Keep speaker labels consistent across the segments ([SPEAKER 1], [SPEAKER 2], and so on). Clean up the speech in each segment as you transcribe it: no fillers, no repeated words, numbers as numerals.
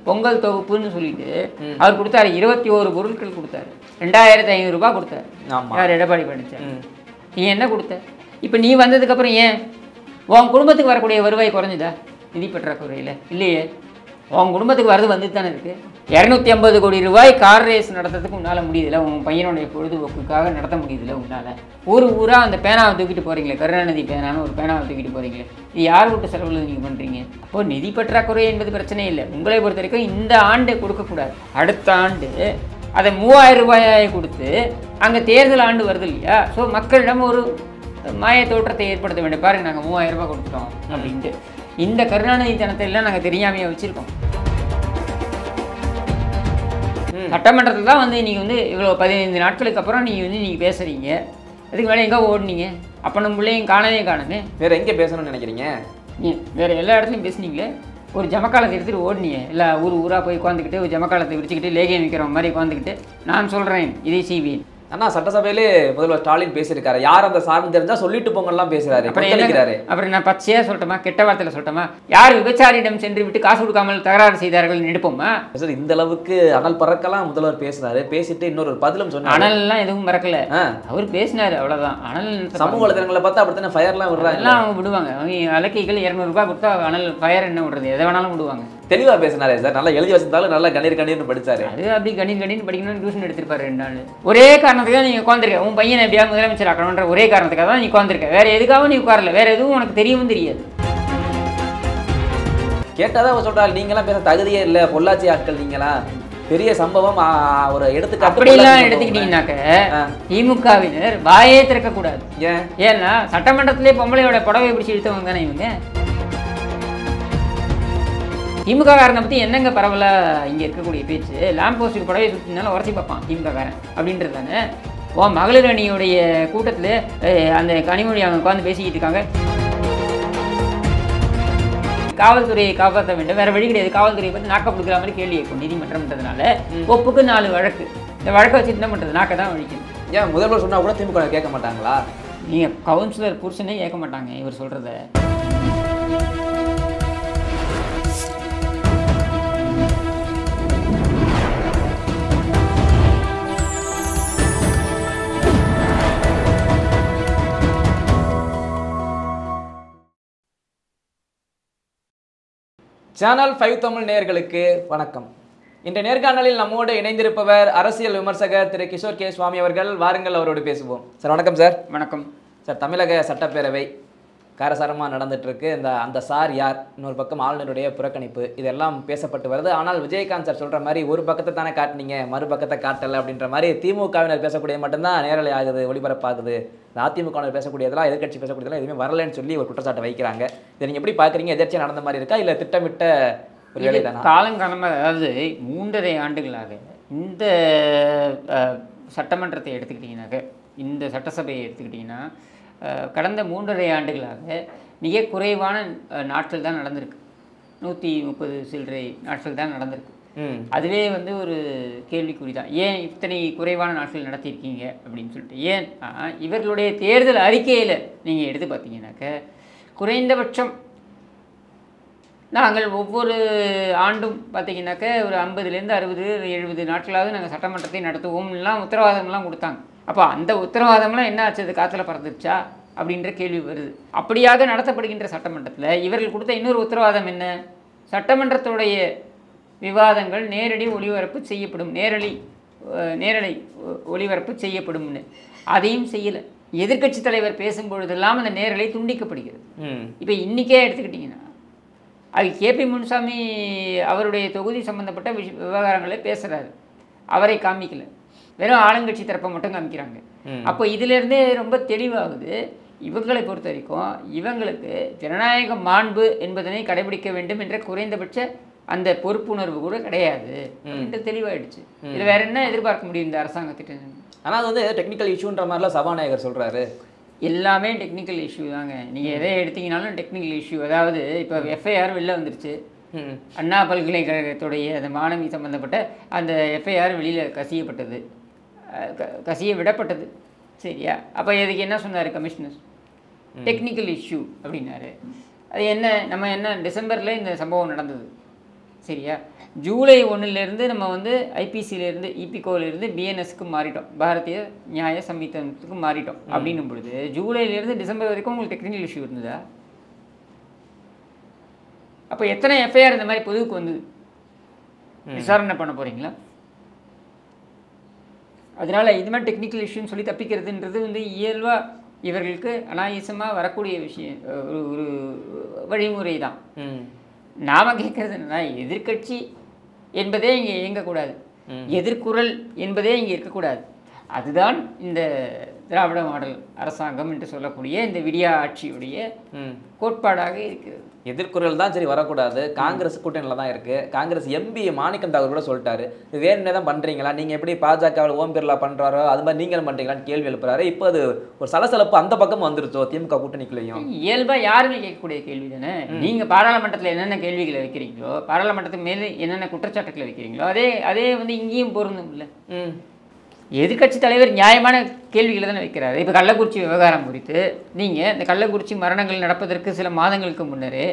[SPEAKER 1] பொங்கல் தொகுப்புன்னு சொல்லிட்டு அவர் கொடுத்தாரு 21 பொருட்கள் கொடுத்தாரு 2500 ரூபாய் கொடுத்தாரு. யார்? எடப்பாடி பழனிசாமி. நீ என்ன கொடுத்த? இப்போ நீ வந்ததுக்கப்புறம் ஏன் உன் குடும்பத்துக்கு வரக்கூடிய வருவாய் குறைஞ்சுதா? நிதி பற்றாக்குறையில் இல்லையே. உன் குடும்பத்துக்கு வரது வந்துட்டு தானே இருக்குது. 250 கோடி ரூபாய் கார் ரேஸ் நடத்துறதுக்கு உன்னால் முடியுதில்ல. உன் பையனுடைய பொழுதுபோக்குக்காக நடத்த முடியுதில்ல உன்னால். ஊராக அந்த பேனாவை தூக்கிட்டு போகிறீங்களே, கருணாநிதி பேனான்னு ஒரு பேனாவை தூக்கிட்டு போகிறீங்களே, இது யார் விட்டு செலவில் நீங்கள் பண்ணுறீங்க? அப்போது நிதி பற்றாக்குறை என்பது பிரச்சனை இல்லை. உங்களை பொறுத்த வரைக்கும் இந்த ஆண்டு கொடுக்கக்கூடாது, அடுத்த ஆண்டு அதை 3000 ரூபாயை கொடுத்து அங்கே தேர்தல் ஆண்டு வருது இல்லையா. ஸோ மக்களிடம் ஒரு மாய தோற்றத்தை ஏற்படுத்த வேண்டும். பாருங்கள், நாங்கள் 3000 ரூபாய் கொடுத்துட்டோம் அப்படின்ட்டு. இந்த கருணாநிதி தனத்தை எல்லாம் நாங்கள் தெரியாமையாக வச்சுருக்கோம். சட்டமன்றத்தில் தான் நீங்கள் இவ்வளோ 15 நாட்களுக்கு அப்புறம் நீங்கள் பேசுகிறீங்க. அதுக்கு மேலே எங்கே ஓடுனீங்க? அப்போ நம்ம பிள்ளையும் காணவே.
[SPEAKER 2] வேறு எங்கே பேசணும்னு நினைக்கிறீங்க?
[SPEAKER 1] வேறு எல்லா இடத்துலையும் பேசுனீங்களே. ஒரு ஜமக்காலத்தை எடுத்துகிட்டு ஓடுனீங்க. எல்லா ஊராக போய் உட்காந்துக்கிட்டு ஒரு ஜமக்காலத்தை விரிச்சுக்கிட்டு லேகியம் விற்கிற மாதிரி உட்காந்துக்கிட்டு நான் சொல்கிறேன் இதை செய்வேன்.
[SPEAKER 2] ஆனால் சட்டசபையிலே முதல்வர் ஸ்டாலின் பேசியிருக்காரு. யார் அந்த சார்ந்து தெரிஞ்சால் சொல்லிட்டு போங்கலாம் பேசுகிறாரு.
[SPEAKER 1] அப்புறம் நான் பச்சையாக சொல்லட்டுமா, கெட்ட வார்த்தையில் சொல்லட்டுமா? யார் விபச்சாரியிடம் சென்று விட்டு காசு கொடுக்காமல் தகராறு செய்தார்கள் எடுப்போமா?
[SPEAKER 2] சார், இந்த அளவுக்கு அனல் பறக்கலாம் முதல்வர் பேசுறாரு. பேசிட்டு இன்னொரு பதிலும் சொன்னார்.
[SPEAKER 1] அனல்லாம் எதுவும் மறக்கல, அவர் பேசினாரு, அவ்வளோதான். அனல்
[SPEAKER 2] சமூக வலைதளங்களை பார்த்தா அப்படித்தானே ஃபயர்லாம் விடுறாங்க.
[SPEAKER 1] எல்லாம் அவங்க விடுவாங்க. அவங்க அலக்கைகள் 200 ரூபாய் கொடுத்தா அனல் ஃபயர் என்ன விடுறது, எதை வேணாலும் விடுவாங்க.
[SPEAKER 2] தெளிவாக பேசினாரே சார். நல்லா எழுதி வச்சிருந்தாலும் நல்லா கண்ணீர்னு படிச்சாரு.
[SPEAKER 1] அது அப்படி கண்ணீர் படிக்கணும்னு டியூஷன் எடுத்திருப்பாரு 2 நாள். ஒரே காரணத்துக்காக நீ உட்காந்துருக்க, உன் பையனை எப்படியா முதலமைச்சர் ஆக்கணுன்ற ஒரே காரணத்துக்காக தான் நீ உட்காந்துருக்க. வேற எதுக்காகவும் நீ உட்காரல. வேற எதுவும் உனக்கு தெரியவும் தெரியாது.
[SPEAKER 2] கேட்டாதான் அவர் சொல்றாரு, நீங்களாம் பேச தகுதியே இல்லை, பொள்ளாச்சி ஆட்கள் நீங்களா, பெரிய சம்பவம் ஒரு எடுத்துக்காட்டு.
[SPEAKER 1] அப்படிலாம் எடுத்துக்கிட்டீங்கன்னாக்க திமுகவினர் வாயே திறக்கக்கூடாது. ஏன்னா சட்டமன்றத்திலே பொம்பளையோட புடவை பிடிச்சி இழுத்தவங்க தானே இவங்க. திமுக காரனை பற்றி என்னங்க பரவலாக இங்கே இருக்கக்கூடிய பேச்சு? லேம்ப் போஸ்ட்டுக்கு புடவை சுற்றினாலும் உரசி பார்ப்பான் திமுக காரன் அப்படின்றது தானே. மகளிர் அணியுடைய கூட்டத்தில் அந்த கனிமொழி அவங்க உட்காந்து பேசிக்கிட்டு இருக்காங்க. காவல்துறையை காப்பாற்ற வேண்டும், வேற வழி கிடையாது. காவல்துறையை பற்றி நாக்க கொடுக்குற மாதிரி கேள்வி கேட்கும் நீதிமன்றம்ன்றதுனால. ஒப்புக்கு 4 வழக்கு. இந்த வழக்கை வச்சு என்ன பண்ணுறது? நாக்க தான் வழிக்கணும்.
[SPEAKER 2] ஏன் முதல்வர் சொன்னால் கூட திமுக கேட்க மாட்டாங்களா?
[SPEAKER 1] நீங்கள் கவுன்சிலர் புருஷனே கேட்க மாட்டாங்க இவர் சொல்கிறத.
[SPEAKER 2] சேனல் 5 தமிழ் நேயர்களுக்கு வணக்கம். இந்த நேர்காணலில் நம்மோடு இணைந்திருப்பவர் அரசியல் விமர்சகர் திரு கிஷோர் கே சுவாமி அவர்கள். வாருங்கள், அவரோடு பேசுவோம். சார் வணக்கம். சார்
[SPEAKER 1] வணக்கம்.
[SPEAKER 2] சார், தமிழக சட்டப்பேரவை காரசாரமாக நடந்துட்டுருக்கு. அந்த சார் யார், இன்னொரு பக்கம் ஆளுநருடைய புறக்கணிப்பு, இதெல்லாம் பேசப்பட்டு வருது. ஆனால் விஜயகாந்த் சார் சொல்கிற மாதிரி ஒரு பக்கத்தை தானே காட்டினீங்க, மறுபக்கத்தை காட்டலை அப்படின்ற மாதிரி திமுகவினர் பேசக்கூடிய மட்டும்தான் நேரலை ஆகுது, ஒளிபரப்பாகுது. அதிமுகவினர் பேசக்கூடியதெல்லாம், எதிர்கட்சி பேசக்கூடியதெல்லாம் எதுவுமே வரலன்னு சொல்லி ஒரு குற்றச்சாட்டை வைக்கிறாங்க. இதை நீங்கள் எப்படி பார்க்குறீங்க? எதிர்ச்சியாக நடந்த மாதிரி இருக்கா, இல்லை திட்டமிட்ட ஒரு வேலை தானே?
[SPEAKER 1] காலங்காலமாக, அதாவது 3.5 ஆண்டுகளாக இந்த சட்டமன்றத்தை எடுத்துக்கிட்டிங்கனாக்க, இந்த சட்டசபையை எடுத்துக்கிட்டிங்கன்னா கடந்த 3.5 ஆண்டுகளாக மிக குறைவான நாட்கள் தான் நடந்திருக்கு. 130 சில்லறை நாட்கள் தான் நடந்திருக்கு. அதுவே ஒரு கேள்விக்குறி தான். ஏன் இத்தனை குறைவான நாட்கள் நடத்தியிருக்கீங்க அப்படின்னு சொல்லிட்டு. ஏன் இவர்களுடைய தேர்தல் அறிக்கையில் நீங்கள் எடுத்து பார்த்தீங்கன்னாக்க, குறைந்தபட்சம் நாங்கள் ஒவ்வொரு ஆண்டும் பார்த்தீங்கன்னாக்க ஒரு 50லேருந்து 60 70 நாட்களாவது நாங்கள் சட்டமன்றத்தை நடத்துவோம்லாம் உத்தரவாதம்லாம் கொடுத்தாங்க. அப்போ அந்த உத்தரவாதம்லாம் என்ன ஆச்சு? அது காற்றுல பறந்துருச்சா அப்படின்ற கேள்வி வருது. அப்படியாக நடத்தப்படுகின்ற சட்டமன்றத்தில் இவர்கள் கொடுத்த இன்னொரு உத்தரவாதம் என்ன? சட்டமன்றத்துடைய விவாதங்கள் நேரடி ஒளிபரப்பு செய்யப்படும், நேரலை ஒளிபரப்பு செய்யப்படும்னு. அதையும் செய்யலை. எதிர்க்கட்சி தலைவர் பேசும்பொழுதெல்லாம் அந்த நேரலை துண்டிக்கப்படுகிறது. இப்போ இன்றைக்கே எடுத்துக்கிட்டிங்கன்னா, அது கேபி முனுசாமி அவருடைய தொகுதி சம்பந்தப்பட்ட விவகாரங்களை பேசுகிறாரு, அவரை காமிக்கல, வெறும் ஆளுங்கட்சி தரப்பை மட்டும் காமிக்கிறாங்க. அப்போ இதிலேருந்தே ரொம்ப தெளிவாகுது, இவங்களை பொறுத்த வரைக்கும் இவங்களுக்கு ஜனநாயக மாண்பு என்பதனை கடைபிடிக்க வேண்டும் என்ற குறைந்தபட்ச அந்த பொறுப்புணர்வு கூட கிடையாது என்று தெளிவாயிடுச்சு. இதில் வேற என்ன எதிர்பார்க்க முடியும் இந்த அரசாங்கத்திட்ட?
[SPEAKER 2] ஆனால் அது டெக்னிக்கல் இஷ்யூன்ற மாதிரிலாம் சபாநாயகர் சொல்கிறாரு.
[SPEAKER 1] எல்லாமே டெக்னிக்கல் இஷ்யூ தாங்க. நீங்கள் எதை எடுத்தீங்கனாலும் டெக்னிக்கல் இஷ்யூ. அதாவது இப்போ எஃப்ஐஆர் வெளில வந்துருச்சு. அண்ணா பல்கலைக்கழகத்துடைய அந்த மாணவி சம்பந்தப்பட்ட அந்த எஃப்ஐஆர் வெளியில் கசிய விடப்பட்டது. சரியா? அப்போ இதுக்கு என்ன சொன்னார் கமிஷனர்? டெக்னிக்கல் இஷ்யூ அப்படின்னாரு. அது என்ன, நம்ம என்ன டிசம்பரில் இந்த சம்பவம் நடந்தது. சரியா? ஜூலை 1லேருந்து நம்ம வந்து ஐபிசியிலேருந்து இபிகோவிலேருந்து பிஎன்எஸ்க்கு மாறிட்டோம், பாரதிய நியாய சம்ஹிதாக்கு மாறிட்டோம். அப்படின்னும் பொழுது ஜூலைலேருந்து டிசம்பர் வரைக்கும் உங்களுக்கு டெக்னிக்கல் இஷ்யூ இருந்ததா? அப்போ எத்தனை எஃப்ஐஆர் இந்த மாதிரி பொதுவுக்கு வந்து விசாரணை பண்ண போகிறீங்களா? அதனால் இது மாதிரி டெக்னிக்கல் இஷ்யூன்னு சொல்லி தப்பிக்கிறதுன்றது வந்து இயல்பாக இவர்களுக்கு அனாயசமாக வரக்கூடிய விஷயம், ஒரு வழிமுறை தான். நாம் கேட்குறது என்னன்னா, எதிர்கட்சி என்பதே இங்கே இயங்கக்கூடாது, எதிர்குரல் என்பதே இங்கே இருக்கக்கூடாது. அதுதான் இந்த திராவிட மாடல் அரசாங்கம் என்று சொல்லக்கூடிய இந்த விடியா ஆட்சியுடைய கோட்பாடாக இருக்கிறது.
[SPEAKER 2] எதிர்குரல் தான் சரி வரக்கூடாது. காங்கிரஸ் கூட்டணியில் தான் இருக்குது. காங்கிரஸ் எம்பி மாணிக்கம் தாகூர் கூட சொல்லிட்டாரு, இது வேணுன்னே தான் பண்ணுறீங்களா, நீங்கள் எப்படி பாஜகவில் ஓம் பிர்லா பண்ணுறாரோ அது மாதிரி நீங்களும் பண்ணுறீங்களான்னு கேள்வி எழுப்புறாரு. இப்போ அது ஒரு சலசலப்பு அந்த பக்கம் வந்துருச்சோ திமுக கூட்டணிக்குள்ளேயும்?
[SPEAKER 1] இயல்பாக யாருமே கேட்கக்கூடிய கேள்வி தானே. நீங்கள் பாராளுமன்றத்தில் என்னென்ன கேள்விகளை வைக்கிறீங்களோ, பாராளுமன்றத்துக்கு மேலே என்னென்ன குற்றச்சாட்டுகளை வைக்கிறீங்களோ அதே வந்து இங்கேயும் பொருந்தும் இல்லை. எதிர்கட்சி தலைவர் நியாயமான கேள்விகளை தானே வைக்கிறாரு. இப்போ கள்ளக்குறிச்சி விவகாரம் குறித்து நீங்கள் இந்த கள்ளக்குறிச்சி மரணங்கள் நடப்பதற்கு சில மாதங்களுக்கு முன்னரே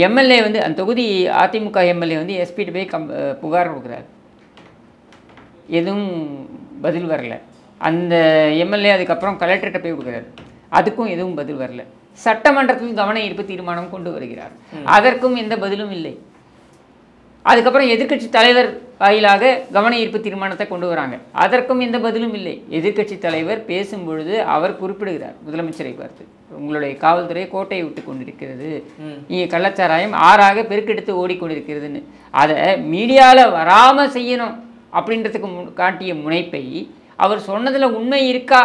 [SPEAKER 1] எம்எல்ஏ வந்து அந்த தொகுதி அதிமுக எம்எல்ஏ வந்து எஸ்பிட்டு போய் புகார் கொடுக்குறாரு, எதுவும் பதில் வரல. அந்த எம்எல்ஏ அதுக்கப்புறம் கலெக்டர்கிட்ட போய் கொடுக்குறாரு, அதுக்கும் எதுவும் பதில் வரல. சட்டமன்றத்தில் கவன ஈர்ப்பு தீர்மானம் கொண்டு வருகிறார், அதற்கும் எந்த பதிலும் இல்லை. அதுக்கப்புறம் எதிர்க்கட்சி தலைவர் வாயிலாக கவன ஈர்ப்பு தீர்மானத்தை கொண்டு வராங்க, அதற்கும் எந்த பதிலும் இல்லை. எதிர்க்கட்சி தலைவர் பேசும் பொழுது அவர் குறிப்பிடுகிறார் முதலமைச்சரை பார்த்து, உங்களுடைய காவல்துறை கோட்டையை விட்டு கொண்டிருக்கிறது, நீங்கள் கள்ளச்சாராயம் ஆறாக பெருக்கெடுத்து ஓடிக்கொண்டிருக்கிறதுன்னு. அதை மீடியாவில் வராமல் செய்யணும் அப்படின்றதுக்கு காட்டிய முனைப்பை அவர் சொன்னதில் உண்மை இருக்கா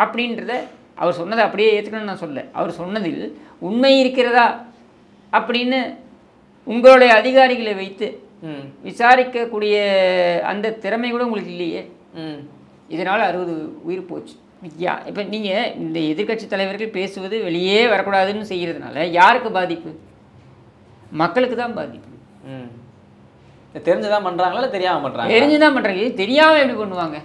[SPEAKER 1] அப்படின்றத, அவர் சொன்னதை அப்படியே ஏற்றுக்கணும்னு நான் சொல்ல, அவர் சொன்னதில் உண்மை இருக்கிறதா அப்படின்னு உங்களுடைய அதிகாரிகளை வைத்து விசாரிக்கக்கூடிய அந்த திறமை கூட உங்களுக்கு இல்லையே. இதனால் 60 உயிர் போச்சு. இப்போ நீங்கள் இந்த எதிர்க்கட்சி தலைவர்கள் பேசுவது வெளியே வரக்கூடாதுன்னு செய்கிறதுனால யாருக்கு பாதிப்பு? மக்களுக்கு தான் பாதிப்பு.
[SPEAKER 2] தெரிஞ்சுதான் பண்ணுறாங்களா இல்லை தெரியாமல் பண்ணுறாங்க?
[SPEAKER 1] தெரிஞ்சுதான் பண்ணுறாங்க. இது தெரியாமல் எப்படி பண்ணுவாங்க?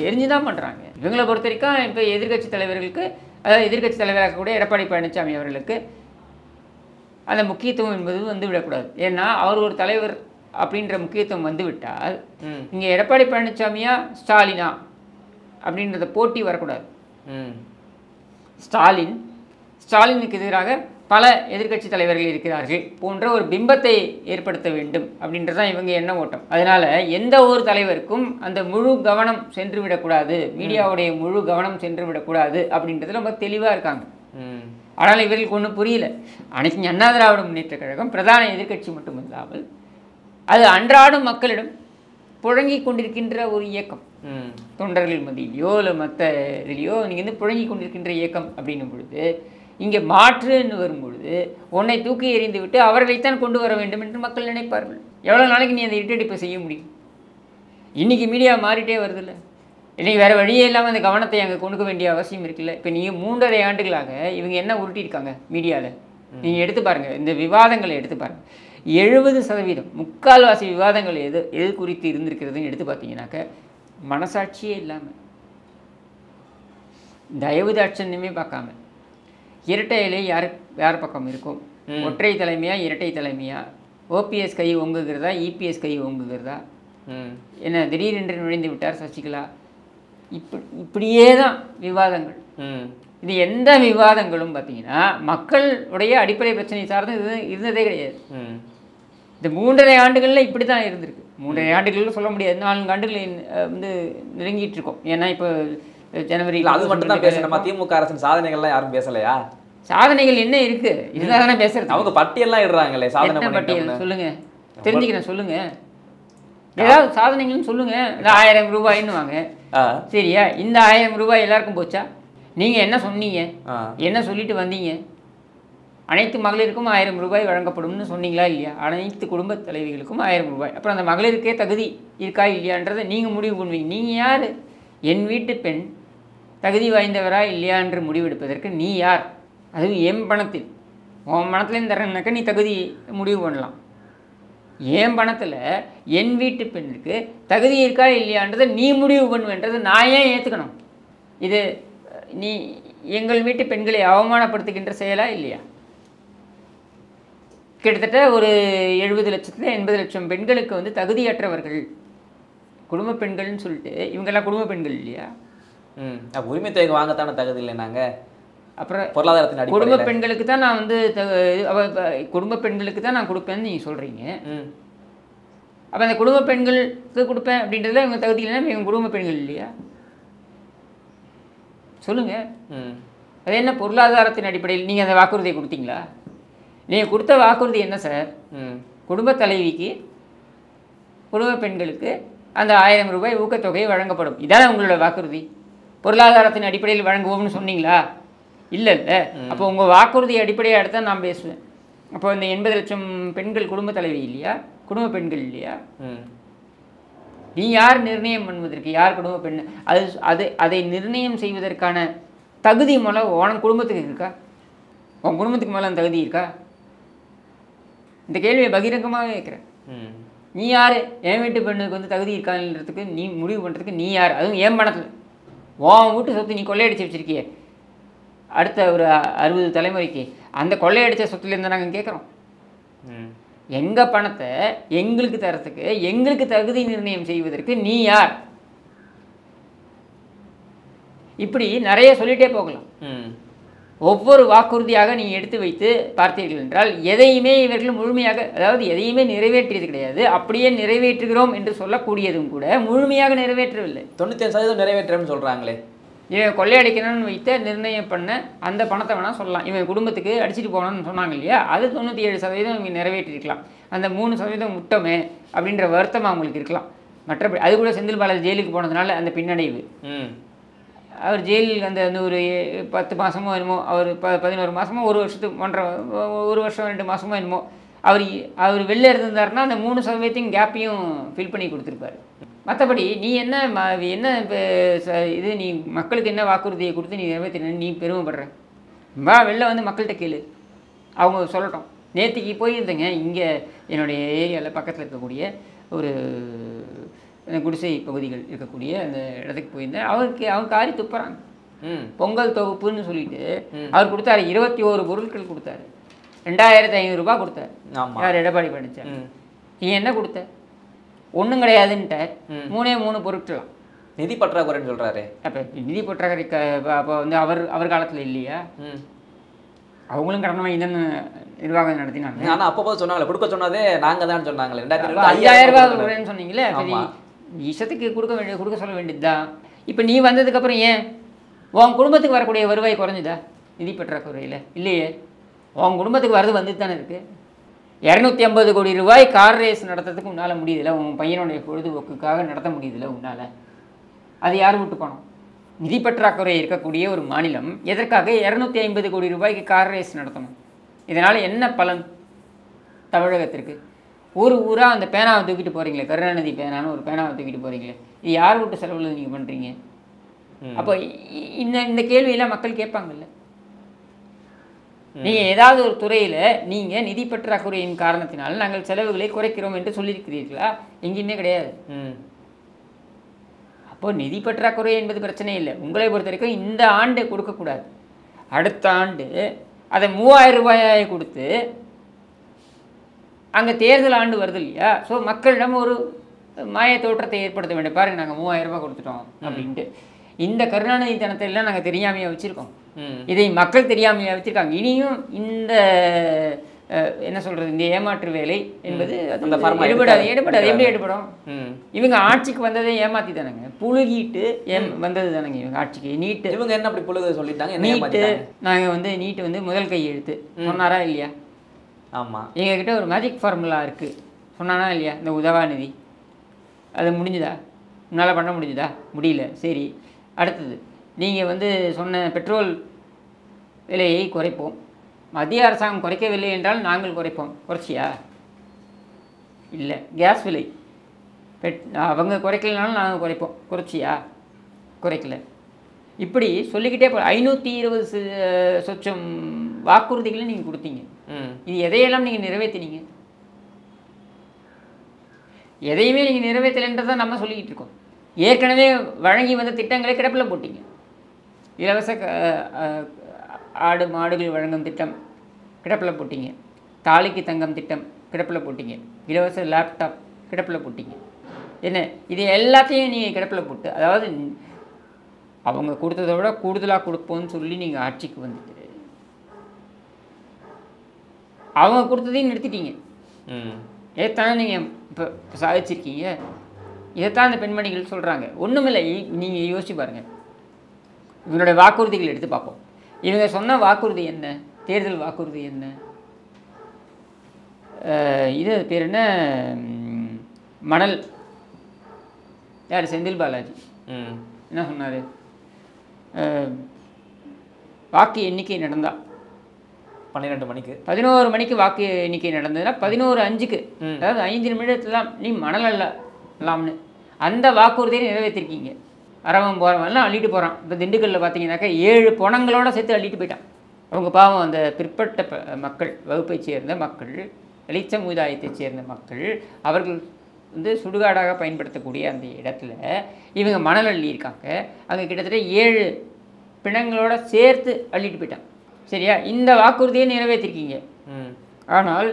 [SPEAKER 1] தெரிஞ்சுதான் பண்ணுறாங்க. இவங்களை பொறுத்த வரைக்கும் இப்போ எதிர்க்கட்சி தலைவர்களுக்கு, அதாவது எதிர்க்கட்சி தலைவராக கூட எடப்பாடி பழனிசாமி அவர்களுக்கு அந்த முக்கியத்துவம் என்பது வந்து விடக்கூடாது. ஏன்னா அவர் ஒரு தலைவர் அப்படின்ற முக்கியத்துவம் வந்து விட்டால் இங்கே எடப்பாடி பழனிசாமியா ஸ்டாலினா அப்படின்றத போட்டி வரக்கூடாது. ஸ்டாலினுக்கு எதிராக பல எதிர்க்கட்சி தலைவர்கள் இருக்கிறார்கள் போன்ற ஒரு பிம்பத்தை ஏற்படுத்த வேண்டும் அப்படின்றதான் இவங்க எண்ண ஓட்டம். அதனால் எந்த ஒரு தலைவருக்கும் அந்த முழு கவனம் சென்று விடக்கூடாது, மீடியாவுடைய முழு கவனம் சென்று விடக்கூடாது அப்படின்றதுல ரொம்ப தெளிவாக இருக்காங்க. ஆனால் இவர்களுக்கு ஒன்றும் புரியல. அனைத்து அண்ணா திராவிட முன்னேற்ற கழகம் பிரதான எதிர்க்கட்சி மட்டுமில்லாமல் அது அன்றாடும் மக்களிடம் புழங்கி கொண்டிருக்கின்ற ஒரு இயக்கம். தொண்டர்கள் மத்தியிலையோ இல்லை மற்ற இதுலையோ நீங்கள் வந்து புழங்கி கொண்டிருக்கின்ற இயக்கம் அப்படின்னும் பொழுது, இங்கே மாற்றுன்னு வரும்பொழுது உன்னை தூக்கி எறிந்து விட்டு அவர்களைத்தான் கொண்டு வர வேண்டும் என்று மக்கள் நினைப்பார்கள். எவ்வளோ நாளைக்கு நீ அந்த இருட்டடிப்பை செய்ய முடியும்? இன்றைக்கி மீடியா மாறிட்டே வருதில்ல, இன்றைக்கி வேறு வழியே இல்லாமல் அந்த கவனத்தை அங்கே கொண்டுக்க வேண்டிய அவசியம் இருக்குல்ல. இப்போ நீங்கள் 3.5 ஆண்டுகளாக இவங்க என்ன உருட்டியிருக்காங்க மீடியாவில் நீங்கள் எடுத்து பாருங்கள், இந்த விவாதங்களை எடுத்து பாருங்கள். 70% முக்கால்வாசி விவாதங்கள் எது குறித்து இருந்திருக்கிறதுன்னு எடுத்து பார்த்தீங்கன்னாக்க மனசாட்சியே இல்லாமல், தயவு தாட்சண்யமே பார்க்காம, இரட்டை இலை யார் பக்கம் இருக்கும், ஒற்றை தலைமையா இரட்டை தலைமையா, ஓபிஎஸ் கை ஒங்குகிறதா இபிஎஸ் கை ஒங்குகிறதா, என்ன திடீரென்று நுழைந்து விட்டார் சசிகலா, இப்படியே தான் விவாதங்கள். இது எந்த விவாதங்களும் பார்த்தீங்கன்னா மக்களுடைய அடிப்படை பிரச்சனை சார்ந்து இருந்ததே கிடையாது. இந்த 3.5 ஆண்டுகளில் இப்படி தான் இருந்திருக்கு. 3.5 ஆண்டுகள் சொல்ல முடியாது, 4 ஆண்டுகள் வந்து நெருங்கிட்டு இருக்கோம். ஏன்னா இப்போ ஜனவரியில்
[SPEAKER 2] அது மட்டும் தான் பேசணுமா? திமுக அரசின் சாதனைகள்லாம் யாரும் பேசலையா?
[SPEAKER 1] சாதனைகள் என்ன இருக்கு? இருந்தால் தானே பேசுறது.
[SPEAKER 2] அவங்க பட்டியெல்லாம் இடுறாங்களே, சாதனை
[SPEAKER 1] பட்டியல் சொல்லுங்க, தெரிஞ்சுக்கிறேன் சொல்லுங்க, ஏதாவது சாதனைகள்னு சொல்லுங்க. இந்த 1000 ரூபாய்ன்னு வாங்க, சரியா? இந்த 1000 ரூபாய் எல்லாருக்கும் போச்சா? நீங்கள் என்ன சொன்னீங்க, என்ன சொல்லிட்டு வந்தீங்க? அனைத்து மகளிருக்கும் 1000 ரூபாய் வழங்கப்படும்னு சொன்னீங்களா இல்லையா? அனைத்து குடும்ப தலைவிகளுக்கும் 1000 ரூபாய். அப்புறம் அந்த மகளிருக்கே தகுதி இருக்கா இல்லையான்றதை நீங்கள் முடிவு பண்ணுவீங்க. நீங்கள் யார்? என் வீட்டு பெண் தகுதி வாய்ந்தவரா இல்லையா என்று முடிவெடுப்பதற்கு நீ யார்? அதுவும் என் பணத்தில், உன் பணத்துலேருந்து தரேன்னாக்கா நீ தகுதி முடிவு பண்ணலாம். என் பணத்தில் என் வீட்டு பெண்ணுக்கு தகுதி இருக்கா இல்லையான்றதை நீ முடிவு பண்ணுவேன்றது நான் ஏன் ஏற்றுக்கணும்? இது நீ எங்கள் வீட்டு பெண்களை அவமானப்படுத்துகின்ற செயலா இல்லையா? கிட்டத்தட்ட ஒரு 70 லட்சத்துல 80 லட்சம் பெண்களுக்கு வந்து தகுதியற்றவர்கள், குடும்ப பெண்கள்னு சொல்லிட்டு இவங்கெல்லாம் குடும்ப பெண்கள் இல்லையா?
[SPEAKER 2] அப்போ உரிமை தொகை வாங்கத்தானே தகுதி இல்லை நாங்கள்.
[SPEAKER 1] அப்புறம்
[SPEAKER 2] பொருளாதாரத்தின்
[SPEAKER 1] குடும்ப
[SPEAKER 2] அடிப்படையில்
[SPEAKER 1] பெண்களுக்கு தான் நான் வந்து குடும்ப பெண்களுக்கு தான் நான் கொடுப்பேன்னு நீங்கள் சொல்கிறீங்க. அப்போ அந்த குடும்ப பெண்களுக்கு கொடுப்பேன் அப்படின்றதுல இவங்க தகுதி இல்லைன்னா இவங்க குடும்ப பெண்கள் இல்லையா? சொல்லுங்கள். அது என்ன பொருளாதாரத்தின் அடிப்படையில் நீங்கள் அந்த வாக்குறுதியை கொடுத்தீங்களா? நீங்கள் கொடுத்த வாக்குறுதி என்ன சார்? குடும்ப தலைவிக்கு, குடும்ப பெண்களுக்கு அந்த 1000 ரூபாய் ஊக்கத்தொகை வழங்கப்படும், இதான உங்களோட வாக்குறுதி. பொருளாதாரத்தின் அடிப்படையில் வழங்குவோம்னு சொன்னீங்களா? இல்லை. அப்போ உங்கள் வாக்குறுதி அடிப்படையாக எடுத்தால் நான் பேசுவேன். அப்போ இந்த 80 லட்சம் பெண்கள் குடும்ப தலைவி இல்லையா? குடும்ப பெண்கள் இல்லையா? நீ யார் நிர்ணயம் பண்ணுவதற்கு? யார் குடும்ப பெண்? அதை நிர்ணயம் செய்வதற்கான தகுதி மூலம் உன் குடும்பத்துக்கு இருக்கா? உன் குடும்பத்துக்கு மேலே அந்த தகுதி இருக்கா? இந்த கேள்வியை பகிரங்கமாக கேட்குறேன். நீ யார் என் வீட்டு பெண்ணுக்கு வந்து தகுதி இருக்கான்றதுக்கு நீ முடிவு பண்ணுறதுக்கு நீ யார்? அதுவும் என் பணத்தில் உன் வீட்டு சொத்து நீ கொள்ளையடிச்சு வச்சிருக்கிய அடுத்த ஒரு 60 தலைமுறைக்கு. அந்த கொள்ளையடித்த சொத்துலேருந்து நாங்கள் கேட்குறோம். எங்கள் பணத்தை எங்களுக்கு தரத்துக்கு, எங்களுக்கு தகுதி நிர்ணயம் செய்வதற்கு நீ யார்? இப்படி நிறைய சொல்லிகிட்டே போகலாம். ஒவ்வொரு வாக்குறுதியாக நீங்கள் எடுத்து வைத்து பார்த்தீர்கள் என்றால் எதையுமே இவர்கள் முழுமையாக, அதாவது எதையுமே நிறைவேற்றியது கிடையாது. அப்படியே நிறைவேற்றுகிறோம் என்று சொல்லக்கூடியதும் கூட முழுமையாக நிறைவேற்றவில்லை.
[SPEAKER 2] 95% நிறைவேற்றம்னு சொல்கிறாங்களே.
[SPEAKER 1] இவன் கொள்ளையடிக்கணும்னு வைத்த நிர்ணயம் பண்ண அந்த பணத்தை வேணால் சொல்லலாம். இவன் குடும்பத்துக்கு அடிச்சுட்டு போகணும்னு சொன்னாங்க இல்லையா? அது 97% இவங்க நிறைவேற்றிருக்கலாம். அந்த 3% முட்டமே அப்படின்ற வருத்தம் அவங்களுக்கு இருக்கலாம். மற்றபடி அது கூட செந்தில் பாலாஜி ஜெயிலுக்கு போனதுனால அந்த பின்னடைவு. அவர் ஜெயிலுக்கு அந்த ஒரு 10 மாதமோ என்னமோ, அவர் 11 மாதமோ, 1 வருஷத்துக்கு 1 வருஷம் 2 மாதமோ என்னமோ அவர் வெளில இருந்திருந்தாருன்னா அந்த 3% கேப்பையும் ஃபில் பண்ணி கொடுத்துருப்பாரு. மற்றபடி நீ என்ன இப்போ இது நீ மக்களுக்கு என்ன வாக்குறுதியை கொடுத்து நீ நிறைவேற்றின நீ பெருமைப்படுற? வெளில வந்து மக்கள்கிட்ட கேளு, அவங்க சொல்லட்டும். நேற்றுக்கு போயிருந்தேங்க இங்கே என்னுடைய ஏரியாவில் பக்கத்தில் இருக்கக்கூடிய ஒரு குடிசை பகுதிகள் இருக்கக்கூடிய அந்த இடத்துக்கு போயிருந்தேன். அவங்க காரி துப்புறாங்க. பொங்கல் தொகுப்புன்னு சொல்லிட்டு அவர் கொடுத்தாரு. 21 பொருட்கள் கொடுத்தாரு. 2500 ரூபாய் கொடுத்தாரு. யார்? எடப்பாடி பழனிசாமி. நீ என்ன கொடுத்த? ஒன்றும் கிடையாதுன்ட்ட. 3 பொருட்களாம்.
[SPEAKER 2] நிதி பற்றாக்குறைன்னு சொல்கிறாரு.
[SPEAKER 1] அப்போ நிதி பற்றாக்குறை அப்போ வந்து அவர் காலத்தில் இல்லையா? அவங்களும் கடன் வாங்கி தானே நிர்வாகம் நடத்தினாங்க.
[SPEAKER 2] ஆனால் அப்போ சொன்னாங்களே, கொடுக்க சொன்னதே நாங்கள் தான் சொன்னாங்களே.
[SPEAKER 1] 5000 ரூபாய் கொடுக்குறேன்னு சொன்னீங்களே. இஷ்டத்துக்கு கொடுக்க சொல்ல வேண்டியது தான். இப்போ நீ வந்ததுக்கப்புறம் ஏன் உன் குடும்பத்துக்கு வரக்கூடிய வருவாய் குறைஞ்சுதா? நிதி பற்றாக்குறையில் இல்லையே. உன் குடும்பத்துக்கு வரது வந்துட்டு தானே இருக்குது. 250 கோடி ரூபாய் கார் ரேஸ் நடத்துறதுக்கு உன்னால் முடியுதில்ல. உன் பையனுடைய பொழுதுபோக்குக்காக நடத்த முடியுதில்ல உன்னால். அது யார் விட்டு போனோம்? நிதி பற்றாக்குறை இருக்கக்கூடிய ஒரு மாநிலம் எதற்காக 250 கோடி ரூபாய்க்கு கார் ரேஸ் நடத்தணும்? இதனால் என்ன பலன் தமிழகத்திற்கு? ஊராக அந்த பேனாவை தூக்கிட்டு போகிறீங்களே, கருணாநிதி பேனான்னு ஒரு பேனாவை தூக்கிட்டு போகிறீங்களே, இது யார் விட்டு செலவில் நீங்கள் பண்ணுறீங்க? அப்போ இந்த கேள்வியெல்லாம் மக்கள் கேட்பாங்கல்ல. நீங்கள் ஏதாவது ஒரு துறையில் நீங்கள் நிதி பற்றாக்குறையின் காரணத்தினால் நாங்கள் செலவுகளை குறைக்கிறோம் என்று சொல்லியிருக்கிறீர்களா? எங்கேயுமே கிடையாது. அப்போ நிதி பற்றாக்குறை என்பது பிரச்சனை இல்லை. உங்களை பொறுத்த வரைக்கும் இந்த ஆண்டு கொடுக்கக்கூடாது, அடுத்த ஆண்டு அதை 3000 ரூபாயை கொடுத்து, அங்கே தேர்தல் ஆண்டு வருது இல்லையா? ஸோ மக்களிடம் ஒரு மாய தோற்றத்தை ஏற்படுத்த வேண்டும். பாருங்கள், நாங்கள் 3000 ரூபாய் கொடுத்துட்டோம் அப்படின்ட்டு. இந்த கருணாநிதி தனத்தை எல்லாம் நாங்கள் தெரியாமையாக வச்சுருக்கோம். இதை மக்கள் தெரியாமையாக வச்சுருக்காங்க. இனியும் இந்த என்ன சொல்கிறது, இந்த ஏமாற்று வேலை என்பது எடுபடாது. எப்படி எடுபடும்? இவங்க ஆட்சிக்கு வந்ததே ஏமாற்றி தானேங்க, புழுகிட்டு வந்தது தானேங்க இவங்க ஆட்சிக்கு. நீட்டு
[SPEAKER 2] இவங்க என்ன அப்படி புழுக சொல்லிட்டாங்க?
[SPEAKER 1] நீட்டு நாங்கள் வந்து நீட்டு வந்து முதல் கையெழுத்து சொன்னாரா இல்லையா?
[SPEAKER 2] ஆமாம்.
[SPEAKER 1] எங்ககிட்ட ஒரு மேஜிக் ஃபார்முலா இருக்குது சொன்னானா இல்லையா? இந்த உதவாநிதி அது முடிஞ்சுதா? உன்னால் பண்ண முடிஞ்சுதா? முடியல. சரி, அடுத்தது நீங்கள் வந்து சொன்ன பெட்ரோல் விலையை குறைப்போம், மத்திய அரசாங்கம் குறைக்கவில்லை என்றால் நாங்கள் குறைப்போம். குறைச்சியா? இல்லை. கேஸ் விலை அவங்க குறைக்கலனாலும் நாங்கள் குறைப்போம். குறைச்சியா? குறைக்கல. இப்படி சொல்லிக்கிட்டே போ. 520 சொச்சம் வாக்குறுதிகளை நீங்கள் கொடுத்தீங்க. இது எதையெல்லாம் நீங்கள் நிறைவேற்றினீங்க? எதையுமே நீங்கள் நிறைவேற்றலைன்றதான் நம்ம சொல்லிக்கிட்டு இருக்கோம். ஏற்கனவே வழங்கி வந்த திட்டங்களை கிடப்பில் போட்டீங்க. இலவச ஆடு மாடுகள் வழங்கும் திட்டம் கிடப்பில் போட்டீங்க. தாலிக்கு தங்கம் திட்டம் கிடப்பில் போட்டிங்க, இலவச லேப்டாப் கிடப்பில் போட்டிங்க. என்ன இது எல்லாத்தையும் நீங்கள் கிடப்பில் போட்டு, அதாவது அவங்க கொடுத்ததை விட கூடுதலாக கொடுப்போம்னு சொல்லி நீங்கள் ஆட்சிக்கு வந்துட்டு அவங்க கொடுத்ததையும் நிறுத்திட்டீங்க. ஏத்தானே நீங்கள் இப்போ சாதிச்சிருக்கீங்க. இதைத்தான் அந்த பெண்மணிகள் சொல்கிறாங்க. ஒன்றுமில்லை, நீங்கள் யோசிச்சு பாருங்கள். இவங்களுடைய வாக்குறுதிகள் எடுத்து பார்ப்போம். இவங்க சொன்ன வாக்குறுதி என்ன? தேர்தல் வாக்குறுதி என்ன? இது பேர் என்ன? மணல். யார்? செந்தில் பாலாஜி என்ன சொன்னார்? வாக்கு எண்ணிக்கை நடந்தா
[SPEAKER 2] 12 மணிக்கு
[SPEAKER 1] 11 மணிக்கு வாக்கு எண்ணிக்கை நடந்ததுன்னா 11:05 அதாவது 5 நிமிடத்துலாம் நீ மணல் அள்ளலாம்னு அந்த வாக்குறுதியை நிறைவேற்றிருக்கீங்க. அரவம் போகிறவன்லாம் அள்ளிட்டு போகிறான். இப்போ திண்டுக்கல்லில் பார்த்தீங்கன்னாக்கா 7 பொணங்களோட சேர்த்து அள்ளிட்டு போயிட்டான். அவங்க பாவம் அந்த பிற்பட்ட மக்கள், வகுப்பை சேர்ந்த மக்கள், வெளிச்ச சமுதாயத்தை சேர்ந்த மக்கள், அவர்கள் வந்து சுடுகாடாக பயன்படுத்தக்கூடிய அந்த இடத்துல இவங்க மணல் அள்ளியிருக்காங்க. அங்கே கிட்டத்தட்ட 7 பிணங்களோட சேர்த்து அள்ளிட்டு போயிட்டான். சரியா? இந்த வாக்குறுதியை நிறைவேற்றிருக்கீங்க. ஆனால்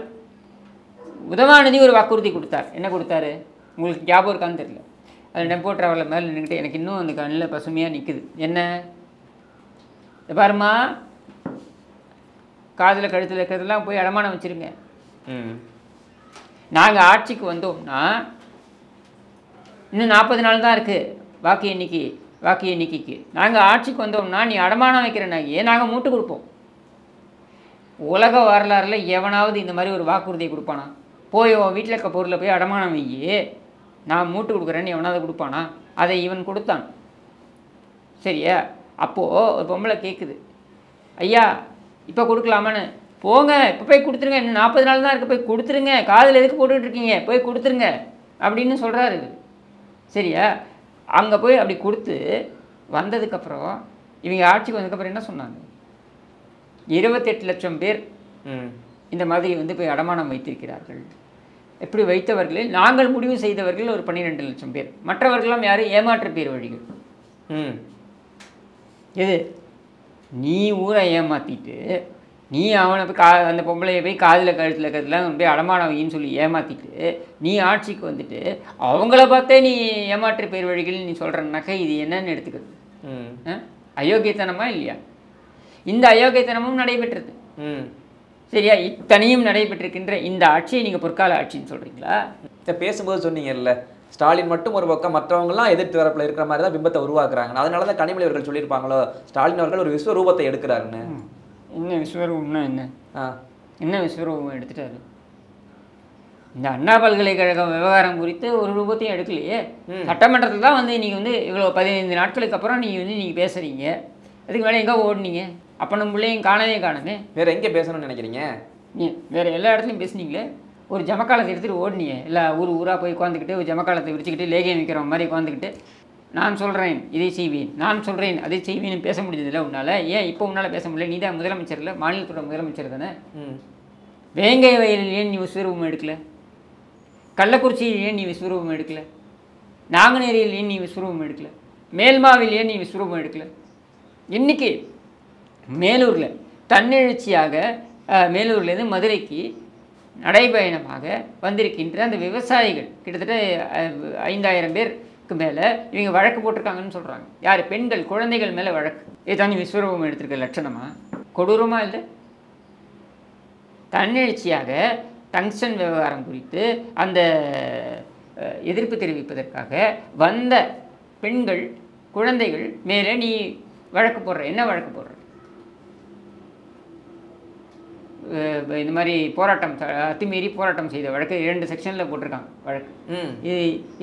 [SPEAKER 1] உதவாநிதி ஒரு வாக்குறுதி கொடுத்தார். என்ன கொடுத்தாரு? உங்களுக்கு ஞாபகம் இருக்கான்னு தெரியல. அது டெம்போ ட்ராவலில் மேலே நின்றுக்கிட்டு எனக்கு இன்னும் அந்த கண்ணில் பசுமையாக நிற்குது. என்ன பாருமா, காதில் கழுத்தில் இருக்கிறதெல்லாம் போய் அடமானம் வச்சுருங்க. நாங்கள் ஆட்சிக்கு வந்தோம்னா இன்னும் 40 நாள் தான் இருக்குது வாக்கு எண்ணிக்கைக்கு. நாங்கள் ஆட்சிக்கு வந்தோம்னா நீ அடமானம் வைக்கிற நகையை நாங்கள் மூட்டு கொடுப்போம். உலக வரலாறில் எவனாவது இந்த மாதிரி ஒரு வாக்குறுதியை கொடுப்பானா? போய் உன் வீட்டில் இருக்க பொருளை போய் அடமானம் வையே, நான் மூட்டு கொடுக்குறேன்னு எவனாவது கொடுப்பானா? அதை இவன் கொடுத்தான். சரியா? அப்போது ஒரு பொம்பளை கேட்குது, ஐயா இப்போ கொடுக்கலாமான்னு. போங்க, இப்போ போய் கொடுத்துருங்க, இன்னும் 40 நாள் தான் இருக்குது, போய் கொடுத்துருங்க, காதில் எதுக்கு போட்டுக்கிட்டு இருக்கீங்க, போய் கொடுத்துருங்க அப்படின்னு சொல்கிறாரு. சரியா? அங்கே போய் அப்படி கொடுத்து வந்ததுக்கப்புறம் இவங்க ஆட்சிக்கு வந்ததுக்கப்புறம் என்ன சொன்னாங்க? 28 லட்சம் பேர் இந்த மாதிரி வந்து போய் அடமானம் வைத்திருக்கிறார்கள். எப்படி வைத்தவர்களில் நாங்கள் முடிவு செய்தவர்கள் ஒரு 12 லட்சம் பேர். மற்றவர்களெல்லாம் யார்? ஏமாற்று பேர் வழிகள். எது? நீ ஊரை ஏமாற்றிட்டு, நீ அவனை போய் அந்த பொம்பளையை போய் காதில் கழுத்தில் இருக்கிறதுலாம் போய் அடமானம் வையின்னு சொல்லி ஏமாற்றிட்டு நீ ஆட்சிக்கு வந்துட்டு அவங்கள பார்த்தே நீ ஏமாற்று பேர் வழிகள் நீ சொல்கிறனாக்கா இது என்னன்னு எடுத்துக்கிறது? அயோக்கியத்தனமா இல்லையா? இந்த அயோக்கியத்தனமும் நடைபெற்றது. சரியா? இத்தனையும் நடைபெற்றிருக்கின்ற இந்த ஆட்சியை நீங்கள் பொற்கால ஆட்சின்னு சொல்கிறீங்களா?
[SPEAKER 2] பேசும்போது சொன்னீங்கல்ல, ஸ்டாலின் மட்டும் ஒரு பக்கம், மற்றவங்கலாம் எதிர்த்து தரப்பில் இருக்கிற மாதிரி தான் பிம்பத்தை உருவாக்குறாங்க. அதனால தான் கனிமொழி அவர்கள் சொல்லியிருப்பாங்களோ ஸ்டாலின் அவர்கள் ஒரு விஸ்வரூபத்தை எடுக்கிறாருன்னு.
[SPEAKER 1] என்ன விஸ்வரூபம்னா என்ன விஸ்வரூபம் எடுத்துட்டாரு? இந்த அண்ணா பல்கலைக்கழகம் விவகாரம் குறித்து ஒரு ரூபத்தையும் எடுக்கலையே. சட்டமன்றத்தில் தான் வந்து நீங்கள் வந்து இவ்வளோ 15 நாட்களுக்கு அப்புறம் நீங்கள் பேசுகிறீங்க. அதுக்கு மேலே எங்கே ஓடுனீங்க? அப்போ நம்ம பிள்ளையும் காணவே.
[SPEAKER 2] வேறு எங்கே பேசணும்னு நினைக்கிறீங்க? நீ
[SPEAKER 1] வேறு எல்லா இடத்துலையும் பேசுனீங்களே. ஒரு ஜமக்காலத்தை எடுத்துகிட்டு ஓடுனீங்க. எல்லா ஊராக போய் உட்காந்துக்கிட்டு ஒரு ஜமக்காலத்தை விரிச்சுக்கிட்டு லேகியம் வைக்கிற மாதிரி உட்காந்துக்கிட்டு நான் சொல்கிறேன் இதை செய்வேன், நான் சொல்கிறேன் அதை செய்வேன்னு பேச முடிஞ்சதில்லை உன்னால். ஏன் இப்போ உன்னால் பேச முடியல? நீ தான் முதலமைச்சர் இல்லை, மாநிலத்தோட முதலமைச்சர் தானே. வேங்கை வயலில் ஏன் நீ விஸ்வரூபம் எடுக்கலை? கள்ளக்குறிச்சியில் ஏன் நீ விஸ்வரூபம் எடுக்கலை? நாங்குநேரியில் ஏன் நீ விஸ்வரூபம் எடுக்கலை? மேல்மாவில் ஏன் நீ விஸ்வரூபம் எடுக்கலை? இன்னைக்கு மேலூரில் தன்னெழுச்சியாக மேலூர்லேருந்து மதுரைக்கு நடைபயணமாக வந்திருக்கின்ற அந்த விவசாயிகள் கிட்டத்தட்ட 5000 பேருக்கு மேலே இவங்க வழக்கு போட்டிருக்காங்கன்னு சொல்கிறாங்க. யார்? பெண்கள், குழந்தைகள் மேலே வழக்கு. ஏதானி விஸ்வரூபம் எடுத்திருக்க லட்சணமா? கொடூரமாக இல்லை? தன்னெழுச்சியாக டங்ஸ்டன் விவகாரம் குறித்து அந்த எதிர்ப்பு தெரிவிப்பதற்காக வந்த பெண்கள், குழந்தைகள் மேலே நீ வழக்கு போடுற. என்ன வழக்கு போடுற? இந்த மாதிரி போராட்டம், அத்துமீறி போராட்டம் செய்த வழக்கு 2 செக்ஷனில் போட்டிருக்காங்க வழக்கு.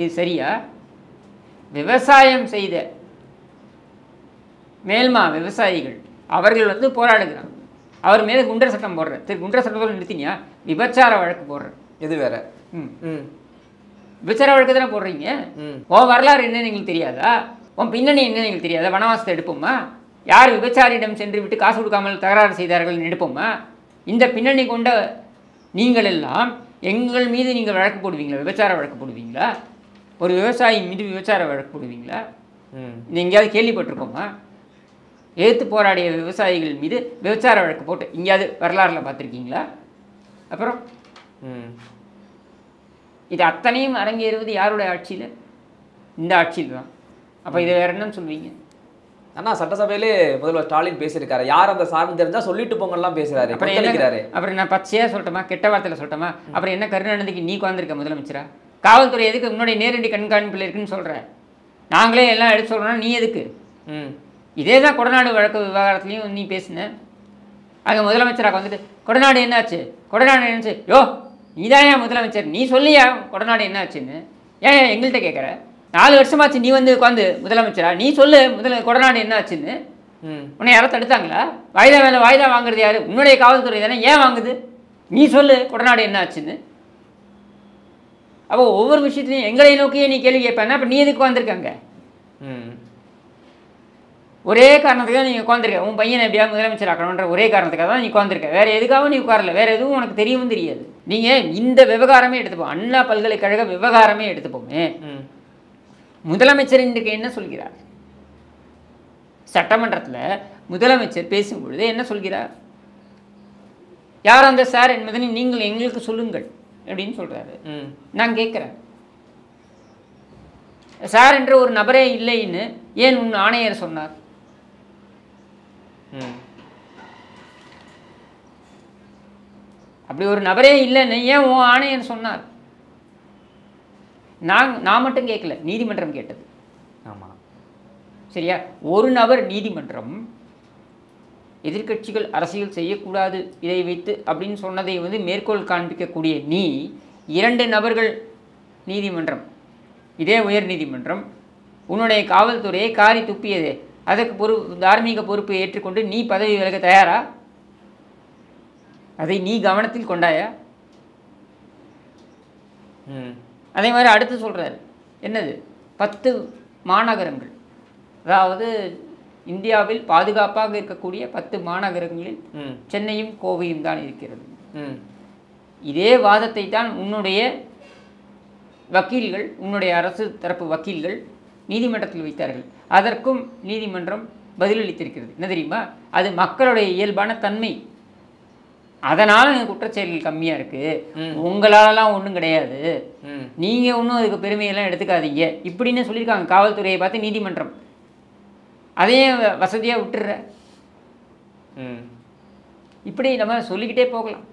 [SPEAKER 1] இது சரியா? விவசாயம் செய்த மேல்மா விவசாயிகள் அவர்கள் வந்து போராடுகிறாங்க. அவர் மேலே குண்டர் சட்டம் போடுற. சரி, குண்டர் சட்டத்தோடு நிறுத்தினியா? விபச்சார வழக்கு போடுற.
[SPEAKER 2] எது வேற?
[SPEAKER 1] விபச்சார வழக்கு தானே போடுறீங்க. உன் வரலாறு என்னன்னு எங்களுக்கு தெரியாதா? உன் பின்னணி என்னன்னு எங்களுக்கு தெரியாதா? வனவாசத்தை எடுப்போமா? யார் விபச்சாரியிடம் சென்று விட்டு காசு கொடுக்காமல் தகராறு செய்தார்கள் எடுப்போமா? இந்த பின்னணி கொண்ட நீங்கள் எல்லாம் எங்கள் மீது நீங்கள் வழக்கு போடுவீங்களா? விபச்சார வழக்கு போடுவீங்களா? ஒரு விவசாயி மீது விபச்சார வழக்கு போடுவீங்களா? இது எங்கேயாவது கேள்விப்பட்டிருக்கோமா? எதிர்த்து போராடிய விவசாயிகள் மீது விபச்சார வழக்கு போட்டு எங்கேயாவது வரலாறுல பார்த்துருக்கீங்களா? அப்புறம் இது அத்தனையும் அரங்கேறுவது யாருடைய ஆட்சியில்? இந்த ஆட்சியில் தான். அப்போ இதை வேற என்னன்னு சொல்வீங்க?
[SPEAKER 2] அண்ணா சட்டசபையிலே முதல்வர் ஸ்டாலின் பேசியிருக்காரு, யார் அந்த சார்ந்து தெரிஞ்சா சொல்லிட்டு போங்கலாம் பேசுறாரு.
[SPEAKER 1] அப்புறம் நான் பச்சையாக சொல்லட்டுமா, கெட்ட வார்த்தையில் சொல்லட்டுமா? அப்புறம் என்ன கருணாநிதிக்கு நீ உட்காந்துருக்க முதலமைச்சரா? காவல்துறை எதுக்கு முன்னாடி நேரடி கண்காணிப்பில் இருக்குன்னு சொல்கிற? நாங்களே எல்லாம் எடுத்து சொல்கிறோன்னா நீ எதுக்கு? இதே தான் கொடநாடு வழக்கு விவகாரத்துலையும் நீ பேசின. அங்கே முதலமைச்சராக வந்துட்டு கொடநாடு என்னாச்சு, கொடநாடு என்னாச்சு, யோ நீ தான் ஏன் முதலமைச்சர், நீ சொல்லியா கொடநாடு என்னாச்சுன்னு? ஏன் எங்கள்கிட்ட கேட்குற? 4 வருஷமாச்சு நீ வந்து உட்காந்து முதலமைச்சரா, நீ சொல்லு கொடநாடு என்னாச்சுன்னு. உன்னை யாரும் தடுத்தாங்களா? வாய்தா மேலே வாய்தா வாங்குறது யாரு? உன்னுடைய காவல்துறை தானே, ஏன் வாங்குது? நீ சொல்லு கொடநாடு என்னாச்சுன்னு. அப்போ ஒவ்வொரு விஷயத்துலையும் எங்களை நோக்கியே நீ கேள்வி கேட்பேன்னா அப்போ நீ எதுக்கு உட்காந்துருக்காங்க? ஒரே காரணத்துக்காக நீ உட்காந்துருக்க, உன் பையனை எப்படியாவது முதலமைச்சர் ஆக்கணுன்ற ஒரே காரணத்துக்காக தான் நீ உட்காந்துருக்க. வேறு எதுக்காகவும் நீ உட்காரல, வேறு எதுவும் உனக்கு தெரியவும் தெரியாது. நீங்கள் இந்த விவகாரமே எடுத்துப்போம், அண்ணா பல்கலைக்கழக விவகாரமே எடுத்துப்போமே. முதலமைச்சர் இன்றைக்கு என்ன சொல்கிறார்? சட்டமன்றத்தில் முதலமைச்சர் பேசும்பொழுது என்ன சொல்கிறார்? யார் அந்த சார் என்பதனை நீங்கள் எங்களுக்கு சொல்லுங்கள் அப்படின்னு சொல்கிறாரு. நான் கேட்குறேன், சார் என்ற ஒரு நபரே இல்லைன்னு ஏன் உன் ஆணையர் சொன்னார்? அப்படி ஒரு நபரே இல்லைன்னு ஏன் உன் ஆணையர் சொன்னார்? நான் மட்டும் கேட்கல, நீதிமன்றம் கேட்டது.
[SPEAKER 2] ஆமாம்,
[SPEAKER 1] சரியா? ஒரு நபர் நீதிமன்றம் எதிர்க்கட்சிகள் அரசியல் செய்யக்கூடாது இதை வைத்து அப்படின்னு சொன்னதை வந்து மேற்கோள் காண்பிக்கக்கூடிய நீ 2 நபர்கள் நீதிமன்றம், இதே உயர் நீதிமன்றம் உன்னுடைய காவல்துறையை காரி துப்பியதே, அதற்கு தார்மீக பொறுப்பை ஏற்றுக்கொண்டு நீ பதவி விலக தயாரா? அதை நீ கவனத்தில் கொண்டாயா? அதே மாதிரி அடுத்து சொல்கிறாரு, என்னது 10 மாநகரங்கள், அதாவது இந்தியாவில் பாதுகாப்பாக இருக்கக்கூடிய 10 மாநகரங்களில் சென்னையும் கோவையும் தான் இருக்கிறது. இதே வாதத்தை தான் உன்னுடைய வக்கீல்கள், உன்னுடைய அரசு தரப்பு வக்கீல்கள் நீதிமன்றத்தில் வைத்தார்கள். அதற்கும் நீதிமன்றம் பதிலளித்திருக்கிறது. என்ன தெரியுமா? அது மக்களுடைய இயல்பான தன்மை, அதனால் குற்றச்செயல்கள் கம்மியாக இருக்குது, உங்களாலலாம் ஒன்றும் கிடையாது, நீங்கள் ஒன்றும் அதுக்கு பெருமையெல்லாம் எடுத்துக்காதீங்க இப்படின்னு சொல்லியிருக்காங்க காவல்துறையை பார்த்து நீதிமன்றம். அதையும் வசதியாக விட்டுற. இப்படி நம்ம சொல்லிக்கிட்டே போகலாம்.